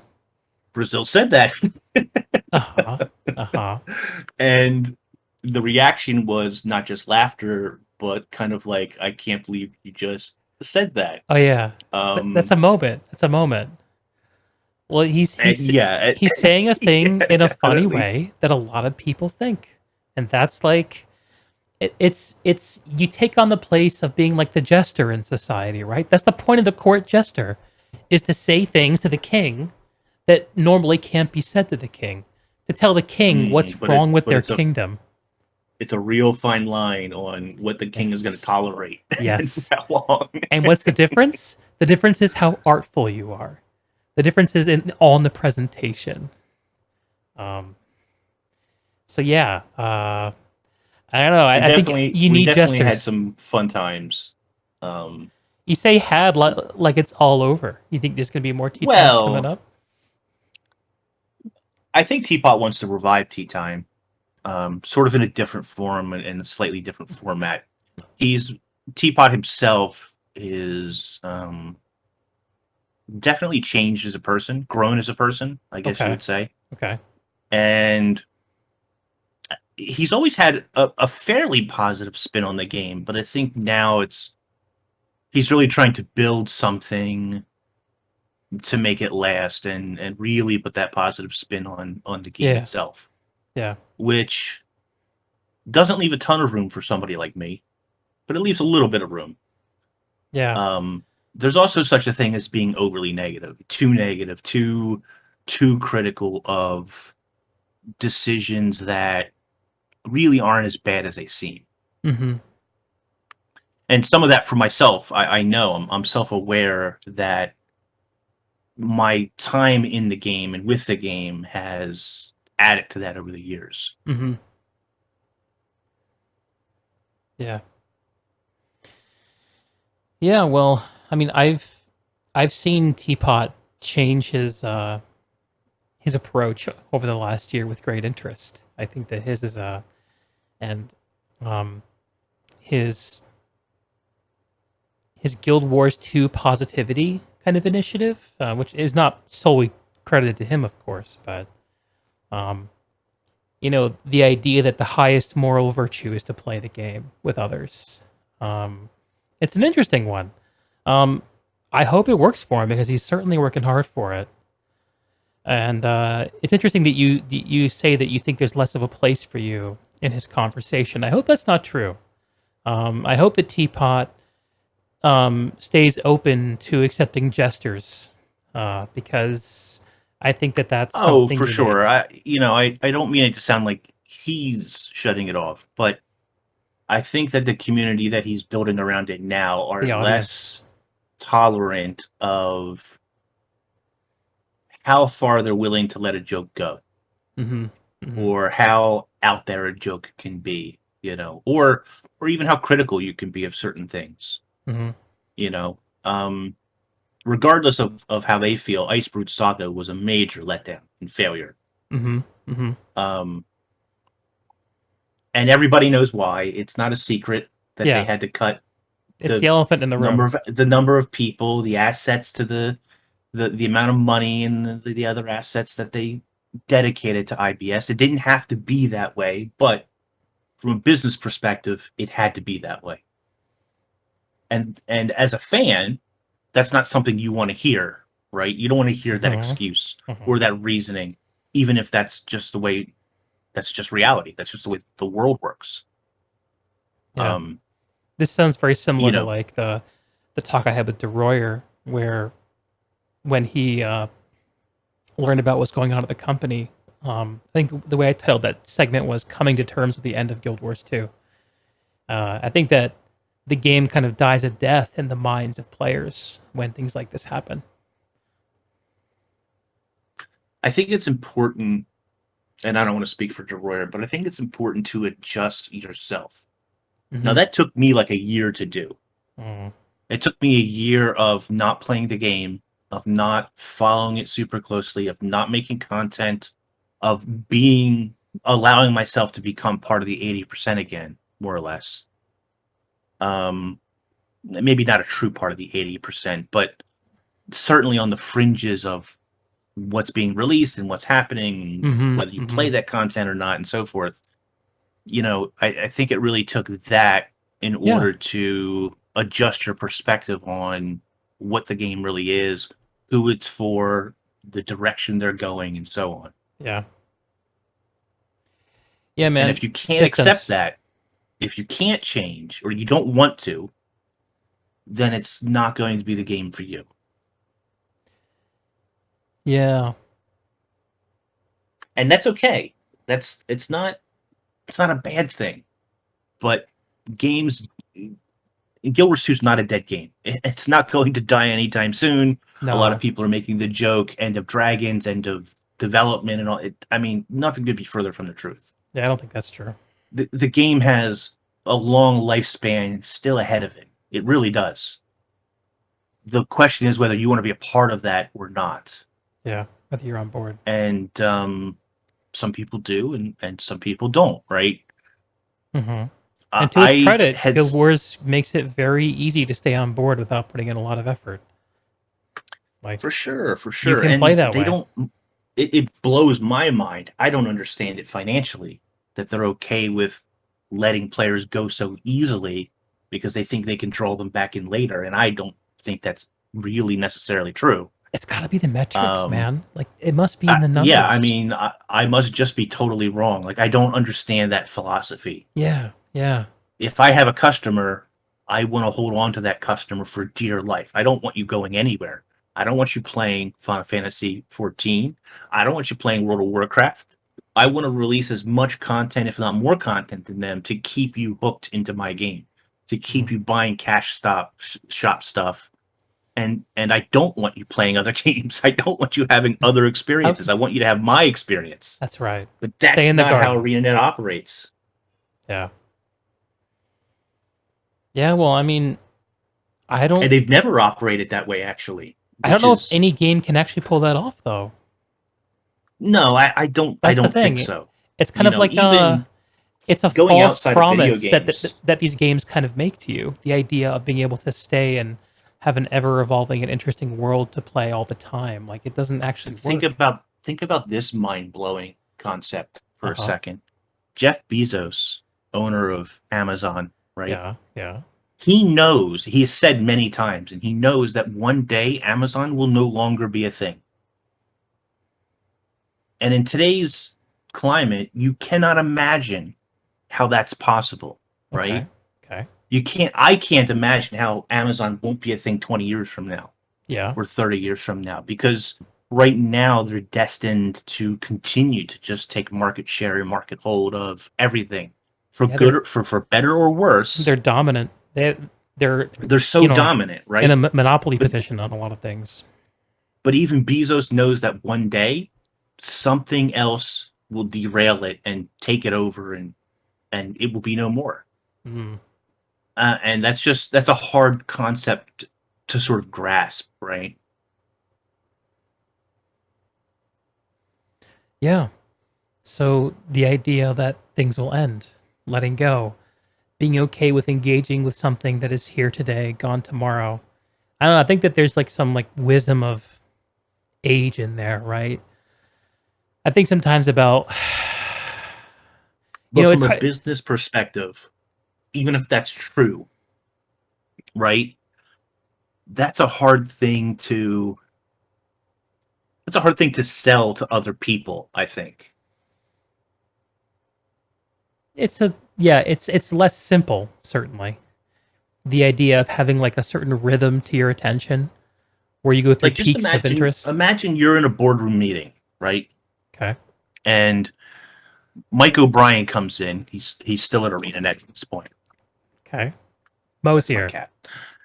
Speaker 3: Brazil said that.
Speaker 1: Uh huh. Uh huh.
Speaker 3: And the reaction was not just laughter, but kind of like, I can't believe you just said that.
Speaker 1: Oh yeah. That's
Speaker 3: Um,
Speaker 1: a moment. That's a moment. Well,
Speaker 3: and yeah,
Speaker 1: he's saying a
Speaker 3: yeah,
Speaker 1: thing in a funny
Speaker 3: definitely.
Speaker 1: way that a lot of people think, and that's like it's you take on the place of being like the jester in society, right? That's the point of the court jester, is to say things to the king that normally can't be said to the king, to tell the king what's
Speaker 3: But
Speaker 1: wrong with
Speaker 3: but
Speaker 1: their kingdom.
Speaker 3: it's a real fine line on what the king is going to
Speaker 1: Yes,
Speaker 3: tolerate and for
Speaker 1: yes.
Speaker 3: how long.
Speaker 1: And what's the difference? The difference is how artful you are. The difference is in the presentation. So yeah, I don't know. I think you
Speaker 3: We
Speaker 1: need
Speaker 3: definitely had
Speaker 1: jesters.
Speaker 3: some fun times. Um,
Speaker 1: You say had like it's all over. You think there's gonna be more tea times coming
Speaker 3: well,
Speaker 1: up?
Speaker 3: I think Teapot wants to revive Tea Time, sort of in a different form and in a slightly different format. He's Teapot himself is definitely changed as a person, grown as a person, I guess you
Speaker 1: Okay.
Speaker 3: would say.
Speaker 1: Okay.
Speaker 3: And he's always had a fairly positive spin on the game, but I think now he's really trying to build something to make it last and really put that positive spin on the game
Speaker 1: Yeah.
Speaker 3: itself,
Speaker 1: Yeah.
Speaker 3: which doesn't leave a ton of room for somebody like me, but it leaves a little bit of room.
Speaker 1: Yeah.
Speaker 3: There's also such a thing as being overly negative, too critical of decisions that really aren't as bad as they seem.
Speaker 1: Mm-hmm.
Speaker 3: And some of that for myself, I know I'm self-aware that my time in the game and with the game has added to that over the years.
Speaker 1: Mm-hmm. Yeah. Yeah. Well, I mean, I've seen Teapot change his approach over the last year with great interest. I think that his is and um his Guild Wars 2 positivity kind of initiative, which is not solely credited to him, of course, but um, the idea that the highest moral virtue is to play the game with others. Um, it's an interesting one. Um, I hope it works for him because he's certainly working hard for it. And it's interesting that you say that you think there's less of a place for you in his conversation. I hope that's not true. I hope that Teapot stays open to accepting gestures, because I think that that's
Speaker 3: Oh,
Speaker 1: something
Speaker 3: for
Speaker 1: you need.
Speaker 3: sure. I don't mean it to sound like he's shutting it off, but I think that the community that he's building around it now are
Speaker 1: The audience.
Speaker 3: less tolerant of how far they're willing to let a joke go
Speaker 1: Hmm. Hmm.
Speaker 3: or how out there a joke can be, or even how critical you can be of certain things,
Speaker 1: Hmm.
Speaker 3: you know. Um, Regardless of how they feel, Icebrood Saga was a major letdown and failure.
Speaker 1: Hmm. Hmm.
Speaker 3: Um, and everybody knows why. It's not a secret that they
Speaker 1: Yeah,
Speaker 3: had to cut
Speaker 1: it's the
Speaker 3: the
Speaker 1: elephant in the room.
Speaker 3: number of people, the assets to the amount of money and the other assets that they dedicated to IBS. It didn't have to be that way, but from a business perspective, it had to be that way. And as a fan, that's not something you want to hear, right? You don't want to hear that
Speaker 1: Hmm.
Speaker 3: excuse
Speaker 1: Hmm.
Speaker 3: or that reasoning, even if that's just the way that's just reality. That's just the way the world works.
Speaker 1: Yeah,
Speaker 3: Um,
Speaker 1: this sounds very
Speaker 3: you
Speaker 1: similar to
Speaker 3: know,
Speaker 1: like the talk I had with DeRoyer, where when he learned about what's going on at the company. I think the way I titled that segment was "Coming to Terms with the End of Guild Wars 2." I think that the game kind of dies a death in the minds of players when things like this happen.
Speaker 3: I think it's important, and I don't want to speak for DeRoyer, but I think it's important to adjust yourself. Now,
Speaker 1: Hmm.
Speaker 3: that took me like a year to do.
Speaker 1: Mm.
Speaker 3: It took me a year of not playing the game, of not following it super closely, of not making content, of allowing myself to become part of the 80% again, more or less. Maybe not a true part of the 80%, but certainly on the fringes of what's being released and what's happening, and
Speaker 1: Hmm.
Speaker 3: whether you
Speaker 1: Hmm.
Speaker 3: play that content or not, and so forth. I think it really took that in
Speaker 1: Yeah,
Speaker 3: order to adjust your perspective on what the game really is, who it's for, the direction they're going, and so on.
Speaker 1: yeah, yeah,
Speaker 3: And
Speaker 1: man.
Speaker 3: if you can't accept
Speaker 1: Distance.
Speaker 3: that, if you can't change or you don't want to, then it's not going to be the game for you.
Speaker 1: Yeah,
Speaker 3: And that's okay. It's not a bad thing. But games Guild Wars 2 is not a dead game. It's not going to die anytime soon. A lot of
Speaker 1: No.
Speaker 3: people are making the joke, end of Dragons, end of development, and all. I mean, nothing could be further from the truth.
Speaker 1: Yeah, I don't think that's true.
Speaker 3: The game has a long lifespan still ahead of it. It really does. The question is whether you want to be a part of that or not.
Speaker 1: Yeah, whether you're on board.
Speaker 3: And some people do, and some people don't, right?
Speaker 1: Mm-hmm. And to its
Speaker 3: I
Speaker 1: credit,
Speaker 3: had
Speaker 1: Guild Wars makes it very easy to stay on board without putting in a lot of effort. Like,
Speaker 3: for sure,
Speaker 1: you can play
Speaker 3: and
Speaker 1: that
Speaker 3: they
Speaker 1: way.
Speaker 3: don't. It blows my mind. I don't understand it financially that they're okay with letting players go so easily because they think they can draw them back in later, and I don't think that's really necessarily true.
Speaker 1: It's got to be the metrics,
Speaker 3: Um,
Speaker 1: man. Like, it must be in the numbers.
Speaker 3: yeah, I mean, I must just be totally wrong. Like, I don't understand that philosophy.
Speaker 1: Yeah, yeah.
Speaker 3: If I have a customer, I want to hold on to that customer for dear life. I don't want you going anywhere. I don't want you playing Final Fantasy 14. I don't want you playing World of Warcraft. I want to release as much content, if not more content than them, to keep you hooked into my game, to keep you buying shop stuff. And I don't want you playing other games. I don't want you having other experiences. I want you to have my experience.
Speaker 1: That's right.
Speaker 3: But
Speaker 1: Stay
Speaker 3: that's
Speaker 1: in the
Speaker 3: not how
Speaker 1: garden.
Speaker 3: ArenaNet operates.
Speaker 1: Yeah. Yeah, well, I mean, I don't
Speaker 3: And they've never operated that way, actually.
Speaker 1: I don't know if any game can actually pull that off, though.
Speaker 3: No, I don't.
Speaker 1: That's
Speaker 3: I
Speaker 1: the
Speaker 3: don't
Speaker 1: thing.
Speaker 3: think so.
Speaker 1: It's kind of like
Speaker 3: even
Speaker 1: it's a
Speaker 3: going
Speaker 1: false
Speaker 3: outside of video
Speaker 1: promise that,
Speaker 3: games.
Speaker 1: that these games kind of make to you. The idea of being able to stay and have an ever evolving and interesting world to play all the time, like it doesn't actually work.
Speaker 3: Think about this mind blowing concept for a
Speaker 1: Uh-huh.
Speaker 3: second. Jeff Bezos, owner of Amazon, right?
Speaker 1: Yeah, yeah.
Speaker 3: He knows. He has said many times, and he knows that one day Amazon will no longer be a thing. And in today's climate, you cannot imagine how that's possible, right?
Speaker 1: Okay.
Speaker 3: I can't imagine how Amazon won't be a thing 20 years from now.
Speaker 1: Yeah.
Speaker 3: Or 30 years from now, because right now they're destined to continue to just take market share and market hold of everything, for good or for better or worse.
Speaker 1: They're dominant. They're
Speaker 3: so dominant, right?
Speaker 1: In a monopoly position on a lot of things.
Speaker 3: But even Bezos knows that one day something else will derail it and take it over, and it will be no more.
Speaker 1: Mm.
Speaker 3: And that's a hard concept to sort of grasp, right?
Speaker 1: Yeah. So the idea that things will end, letting go, being okay with engaging with something that is here today, gone tomorrow. I don't know. I think that there's like some like wisdom of age in there, right? I think sometimes about
Speaker 3: but from a business perspective, even if that's true, right? That's a hard thing to sell to other people, I think.
Speaker 1: It's less simple, certainly. The idea of having like a certain rhythm to your attention where you go through peaks of interest.
Speaker 3: Imagine you're in a boardroom meeting, right?
Speaker 1: Okay.
Speaker 3: And Mike O'Brien comes in. He's still at ArenaNet at this point.
Speaker 1: Okay. Mo's here.
Speaker 3: Cat.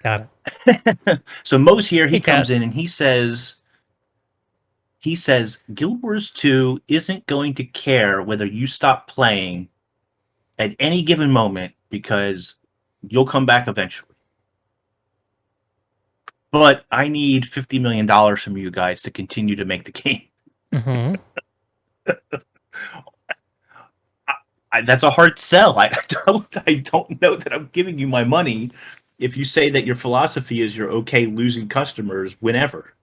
Speaker 1: Got
Speaker 3: it. So Mo's here. He comes
Speaker 1: Cat.
Speaker 3: in and he says, Guild Wars 2 isn't going to care whether you stop playing at any given moment because you'll come back eventually. But I need $50 million from you guys to continue to make the game.
Speaker 1: Mm-hmm.
Speaker 3: That's a hard sell. I don't know that I'm giving you my money if you say that your philosophy is you're okay losing customers whenever.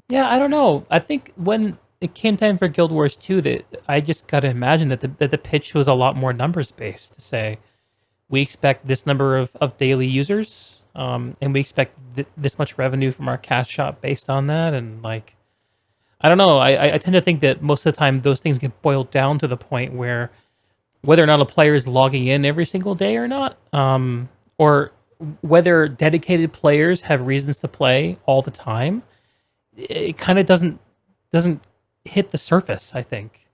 Speaker 1: Yeah, I don't know. I think when it came time for Guild Wars 2, that I just got to imagine that the pitch was a lot more numbers based, to say we expect this number of daily users, and we expect this much revenue from our cash shop based on that. And like, I don't know. I tend to think that most of the time those things get boiled down to the point where whether or not a player is logging in every single day or not, or whether dedicated players have reasons to play all the time, it kind of doesn't hit the surface, I think,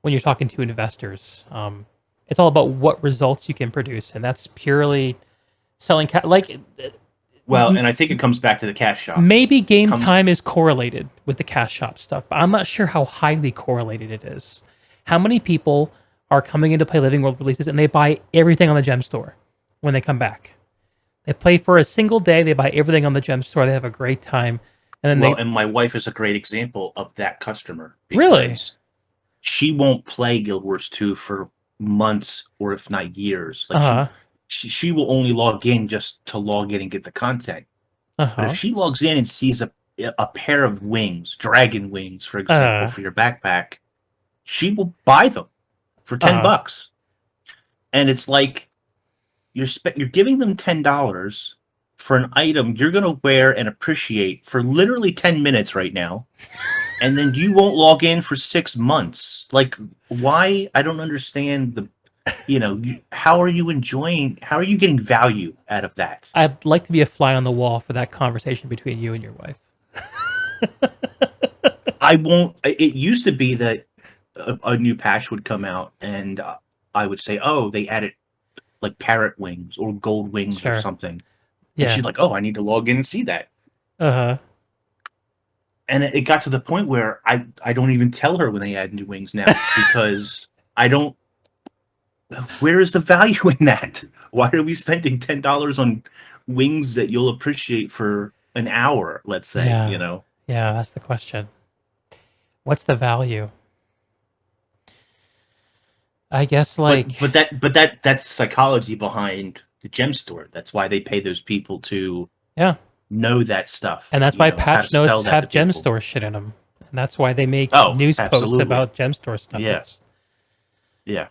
Speaker 1: when you're talking to investors. It's all about what results you can produce, and that's purely selling
Speaker 3: Well, and I think it comes back to the cash shop.
Speaker 1: maybe game time is correlated with the cash shop stuff, but I'm not sure how highly correlated it is. How many people are coming in to play Living World releases and they buy everything on the gem store when they come back? They play for a single day, they buy everything on the gem store, they have a great time, and then
Speaker 3: and my wife is a great example of that customer.
Speaker 1: Really?
Speaker 3: She won't play Guild Wars 2 for months or if not years. Like she will only log in just to log in and get the content. But if she logs in and sees a pair of wings, dragon wings, for example, for your backpack, she will buy them for $10. And it's like you're giving them $10 for an item you're going to wear and appreciate for literally 10 minutes right now. And then you won't log in for 6 months. Like, why? I don't understand how are you getting value out of that?
Speaker 1: I'd like to be a fly on the wall for that conversation between you and your wife.
Speaker 3: I won't. It used to be that a new patch would come out and I would say, oh, they added like parrot wings or gold wings or something. And she's like, oh, I need to log in and see that. And it got to the point where I don't even tell her when they add new wings now because I don't. Where is the value in that? Why are we spending $10 on wings that you'll appreciate for an hour? Let's say,
Speaker 1: Yeah, that's the question. What's the value? I guess
Speaker 3: but that's psychology behind the gem store. That's why they pay those people to know that stuff,
Speaker 1: and that's why patch notes have gem store shit in them, and that's why they make news posts about gem store stuff.
Speaker 3: Yeah.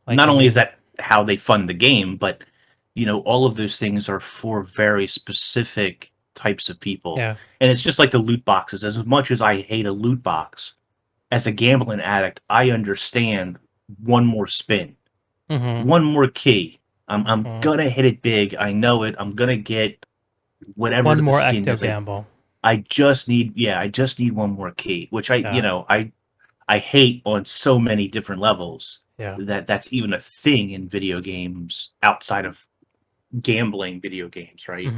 Speaker 3: Not only is that how they fund the game, but all of those things are for very specific types of people.
Speaker 1: Yeah.
Speaker 3: And it's just like the loot boxes. As much as I hate a loot box, as a gambling addict, I understand one more spin, one more key. I'm gonna hit it big. I know it. I'm gonna get whatever
Speaker 1: one
Speaker 3: the
Speaker 1: more
Speaker 3: skin
Speaker 1: ecto gamble.
Speaker 3: I just need one more key, which I hate on so many different levels.
Speaker 1: Yeah.
Speaker 3: That's even a thing in video games outside of gambling video games, right?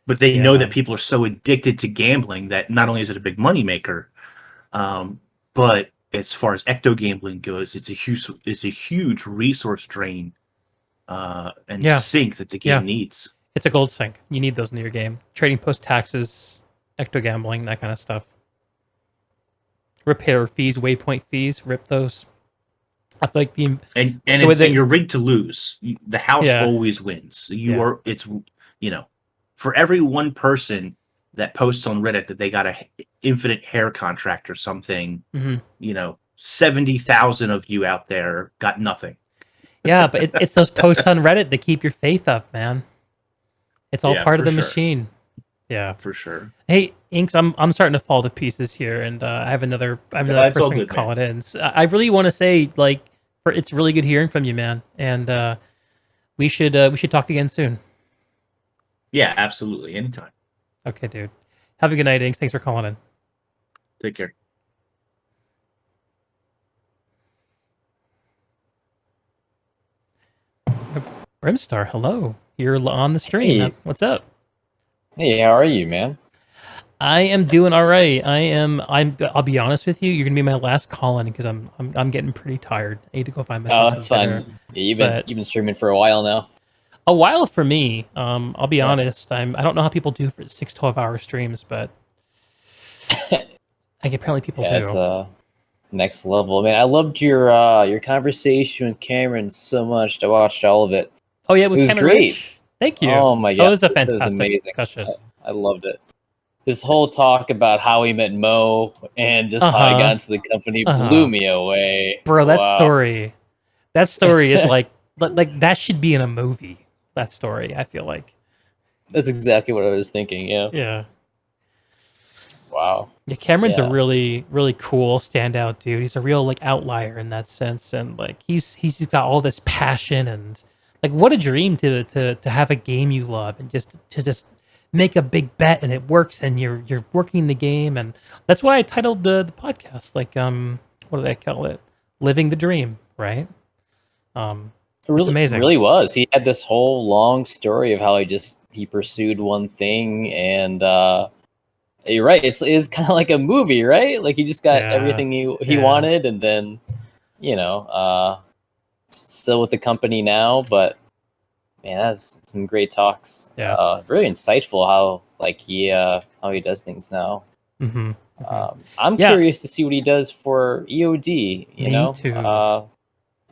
Speaker 3: But they know that people are so addicted to gambling that not only is it a big money maker, but as far as ecto gambling goes, it's a huge resource drain and sink that the game needs.
Speaker 1: It's a gold sink. You need those in your game. Trading post taxes, ecto gambling, that kind of stuff. Repair fees, waypoint fees, rip those. I feel like
Speaker 3: and you're rigged to lose. The house always wins. For every one person that posts on Reddit that they got a infinite hair contract or something, 70,000 of you out there got nothing.
Speaker 1: Yeah, but it's those posts on Reddit that keep your faith up, man. It's all part of the machine. Yeah,
Speaker 3: for sure.
Speaker 1: Hey, Inks, I'm starting to fall to pieces here, and I have another person call it in. So I really want to say, it's really good hearing from you, man, and we should talk again soon.
Speaker 3: Yeah, absolutely, anytime.
Speaker 1: Okay, dude. Have a good night, Inks. Thanks for calling in.
Speaker 3: Take care.
Speaker 1: Brimstar, hello. You're on the stream.
Speaker 4: Hey.
Speaker 1: What's up?
Speaker 4: Hey, how are you, man?
Speaker 1: I am doing all right. I'll be honest with you. You're gonna be my last call in because I'm getting pretty tired. I need to go find my.
Speaker 4: Oh, that's fine. You've been streaming for a while now.
Speaker 1: A while for me. I'll be honest. I don't know how people do for 6-12-hour streams, but apparently people do.
Speaker 4: It's next level. I mean, I loved your conversation with Cameron so much. I watched all of it.
Speaker 1: Oh yeah, it was
Speaker 4: great.
Speaker 1: Rich. Thank you.
Speaker 4: Oh my god,
Speaker 1: it was a fantastic discussion.
Speaker 4: I loved it. This whole talk about how he met Mo and just how he got into the company blew me away.
Speaker 1: Bro, that story is like that should be in a movie. That story, I feel like.
Speaker 4: That's exactly what I was thinking. Yeah.
Speaker 1: Yeah.
Speaker 4: Wow.
Speaker 1: Yeah, Cameron's a really, really cool standout dude. He's a real outlier in that sense, and he's got all this passion and what a dream to have a game you love and just make a big bet and it works and you're working the game, and that's why I titled the podcast what did I call it? Living the Dream, right? It's amazing.
Speaker 4: Really was. He had this whole long story of how he pursued one thing, and you're right. It's kind of like a movie, right? Like he just got everything he wanted, and then still with the company now. But man, that's some great talks.
Speaker 1: Yeah,
Speaker 4: really insightful how he does things now.
Speaker 1: Mm-hmm.
Speaker 4: I'm curious to see what he does for EOD.
Speaker 1: Me too.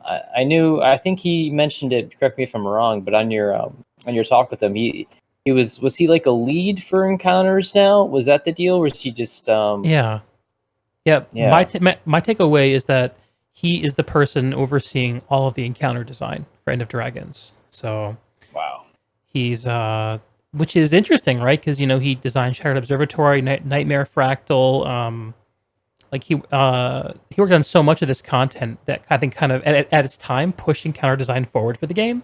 Speaker 4: I think he mentioned it. Correct me if I'm wrong, but on your talk with him, he was he like a lead for encounters now? Was that the deal? Or was he just
Speaker 1: Yeah. My takeaway is that he is the person overseeing all of the encounter design for End of Dragons. So
Speaker 4: wow,
Speaker 1: he's which is interesting, right? Because he designed Shattered Observatory, Nightmare Fractal. Like he worked on so much of this content that I think kind of at its time pushed encounter design forward for the game.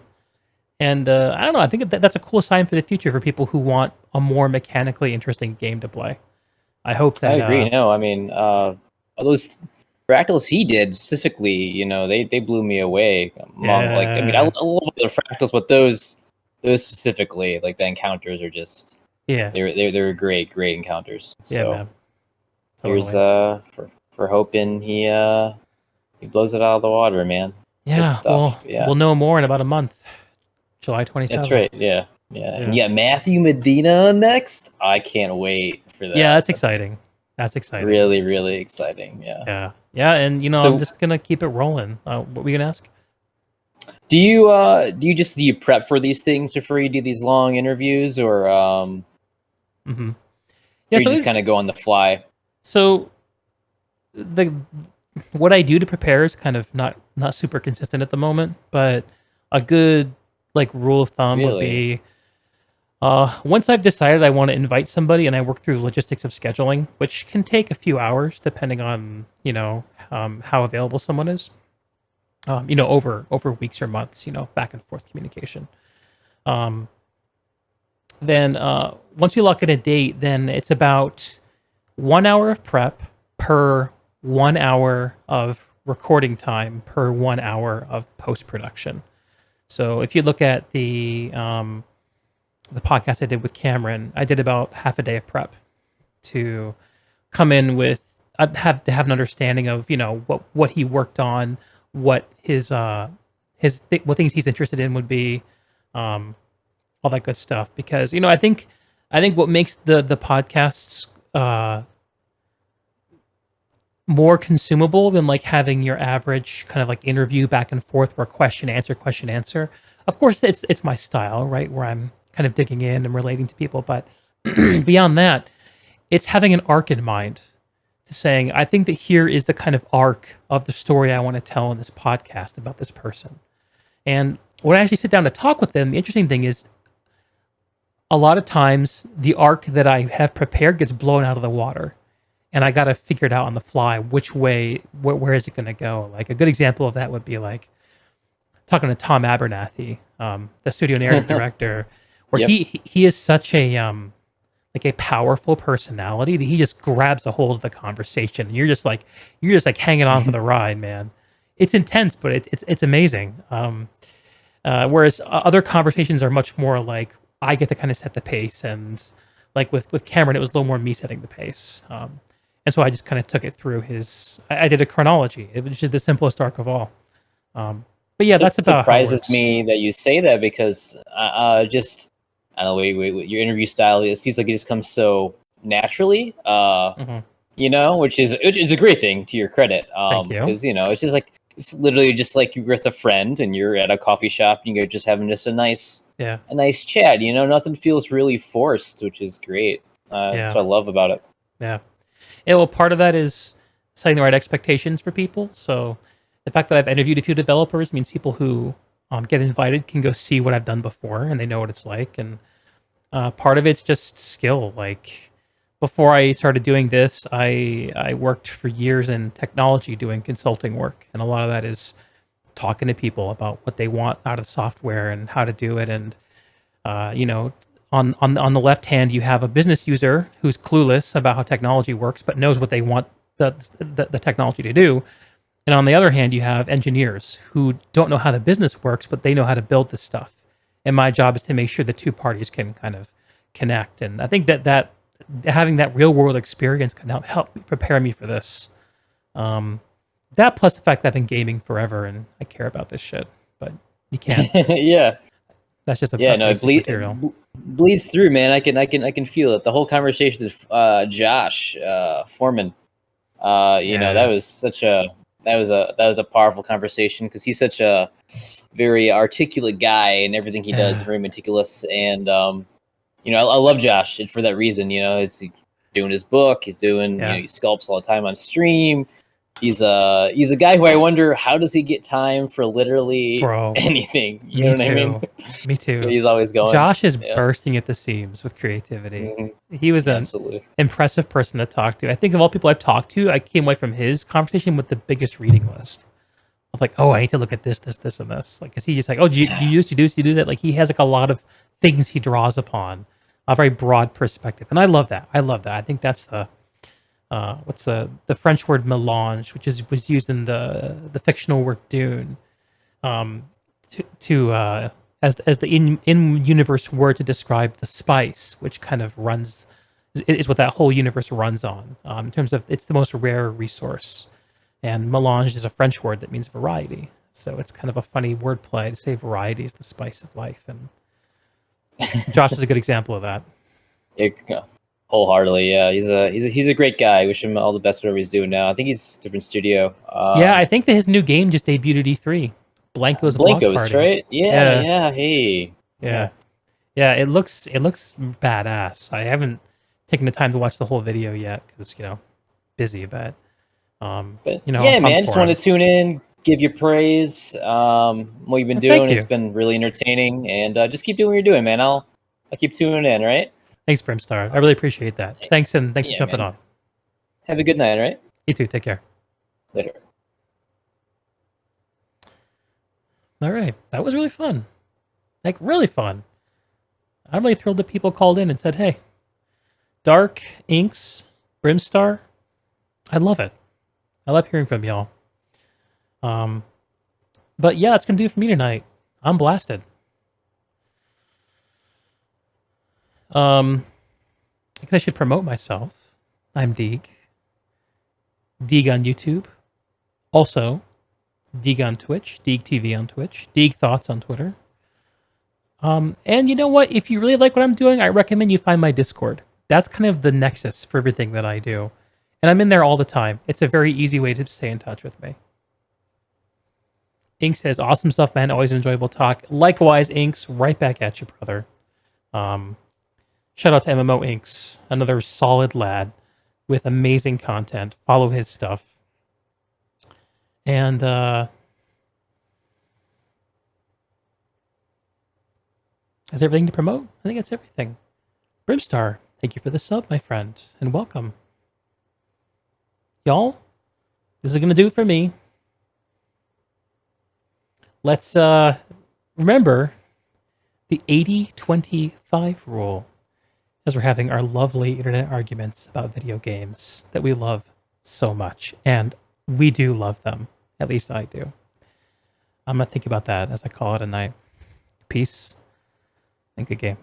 Speaker 1: And I don't know. I think that's a cool sign for the future for people who want a more mechanically interesting game to play. I hope that.
Speaker 4: I agree. No, I mean, those fractals he did specifically, they blew me away. I love the fractals, but those specifically, like the encounters are just they're great encounters.
Speaker 1: Yeah,
Speaker 4: so
Speaker 1: man. Totally.
Speaker 4: Here's for hoping he blows it out of the water, man.
Speaker 1: Yeah.
Speaker 4: Good stuff.
Speaker 1: We'll know more in about a month. July 27th.
Speaker 4: That's right. Yeah. And Matthew Medina next. I can't wait for that.
Speaker 1: Yeah, that's exciting. That's exciting.
Speaker 4: Really, really exciting. Yeah.
Speaker 1: And I'm just gonna keep it rolling. What were you gonna ask?
Speaker 4: Do you prep for these things before you do these long interviews, or
Speaker 1: Mm-hmm.
Speaker 4: Yeah, so you just kind of go on the fly?
Speaker 1: So what I do to prepare is kind of not super consistent at the moment, but a good rule of thumb would be once I've decided I want to invite somebody and I work through logistics of scheduling, which can take a few hours depending on how available someone is, over weeks or months, back and forth communication. Then once you lock in a date, then it's about 1 hour of prep per 1 hour of recording time per 1 hour of post-production. So if you look at the podcast I did with Cameron, I did about half a day of prep to come in with have an understanding of what he worked on, what his what things he's interested in would be, all that good stuff. Because I think what makes the podcasts more consumable than having your average kind of interview back and forth where question answer. Of course, it's my style, right, where I'm kind of digging in and relating to people. But beyond that, it's having an arc in mind, to saying, I think that here is the kind of arc of the story I want to tell in this podcast about this person. And when I actually sit down to talk with them, the interesting thing is a lot of times the arc that I have prepared gets blown out of the water. And I got to figure it out on the fly, which way, where is it going to go? A good example of that would be talking to Tom Abernathy, the studio narrative director, where he is such a a powerful personality that he just grabs a hold of the conversation. And you're just hanging on for the ride, man. It's intense, but it's amazing. Whereas other conversations are much more I get to kind of set the pace, and with Cameron, it was a little more me setting the pace. And so I just kind of took it through I did a chronology, which is the simplest arc of all. But yeah, that's about
Speaker 4: surprises me that you say that, because I don't know, your interview style, it seems like it just comes so naturally, which is a great thing, to your credit.
Speaker 1: Thank you.
Speaker 4: Because it's literally just like you're with a friend and you're at a coffee shop and you're just having a nice chat. Nothing feels really forced, which is great. That's what I love about it.
Speaker 1: Yeah. Well, part of that is setting the right expectations for people. So the fact that I've interviewed a few developers means people who get invited can go see what I've done before, and they know what it's like. And part of it's just skill. Before I started doing this, I worked for years in technology doing consulting work, and a lot of that is talking to people about what they want out of software and how to do it. And on the left hand, you have a business user who's clueless about how technology works, but knows what they want the technology to do. And on the other hand, you have engineers who don't know how the business works, but they know how to build this stuff. And my job is to make sure the two parties can kind of connect. And I think that having that real world experience can help prepare me for this. That plus the fact that I've been gaming forever and I care about this shit, but you can't.
Speaker 4: Yeah.
Speaker 1: That's just a
Speaker 4: No, it
Speaker 1: material.
Speaker 4: bleeds through, man. I can feel it. The whole conversation with Josh Foreman. That was a powerful conversation because he's such a very articulate guy and everything he does, very meticulous. And I love Josh for that reason. He's doing his book. He's doing he sculpts all the time on stream. He's a guy who I wonder how does he get time for literally anything. You know what I mean?
Speaker 1: Me too.
Speaker 4: He's always going.
Speaker 1: Josh is bursting at the seams with creativity. Mm-hmm. He was an impressive person to talk to. I think of all people I've talked to, I came away from his conversation with the biggest reading list. Of like, oh, I need to look at this, and this. Like, is he just like, oh, do you used to do this, do that? Like, he has like a lot of things he draws upon, a very broad perspective, and I love that. I think that's the what's the French word melange, which was used in the fictional work Dune, as the in universe word to describe the spice, which kind of is what that whole universe runs on. In terms of it's the most rare resource, and melange is a French word that means variety. So it's kind of a funny wordplay to say variety is the spice of life, and Josh is a good example of that.
Speaker 4: Wholeheartedly, yeah. He's a great guy. I wish him all the best whatever he's doing now. I think he's a different studio.
Speaker 1: I think that his new game just debuted at E3. Blankos Block Party.
Speaker 4: Right? Yeah. Hey.
Speaker 1: Yeah. It looks badass. I haven't taken the time to watch the whole video yet because busy. But man,
Speaker 4: just want to tune in, give you praise. What you've been doing, it's been really entertaining, and just keep doing what you're doing, man. I'll keep tuning in. Right.
Speaker 1: Thanks, Brimstar. I really appreciate that. Thanks for jumping on.
Speaker 4: Have a good night, all right?
Speaker 1: You too. Take care.
Speaker 4: Later.
Speaker 1: All right. That was really fun. Like, really fun. I'm really thrilled that people called in and said, hey, Dark, Inks, Brimstar, I love it. I love hearing from y'all. But yeah, that's going to do it for me tonight. I'm blasted. I guess I should promote myself. I'm Deeg. Deeg on YouTube. Also, Deeg on Twitch. Deeg TV on Twitch. Deeg Thoughts on Twitter. And you know what? If you really like what I'm doing, I recommend you find my Discord. That's kind of the nexus for everything that I do. And I'm in there all the time. It's a very easy way to stay in touch with me. Ink says, awesome stuff, man. Always an enjoyable talk. Likewise, Inks, right back at you, brother. Shout out to MMO Inks, another solid lad with amazing content. Follow his stuff. And that's everything to promote. I think that's everything. Brimstar, thank you for the sub, my friend, and welcome. Y'all, this is going to do it for me. Let's remember the 80-25 rule as we're having our lovely internet arguments about video games that we love so much. And we do love them. At least I do. I'm going to think about that as I call it a night. Peace and good game.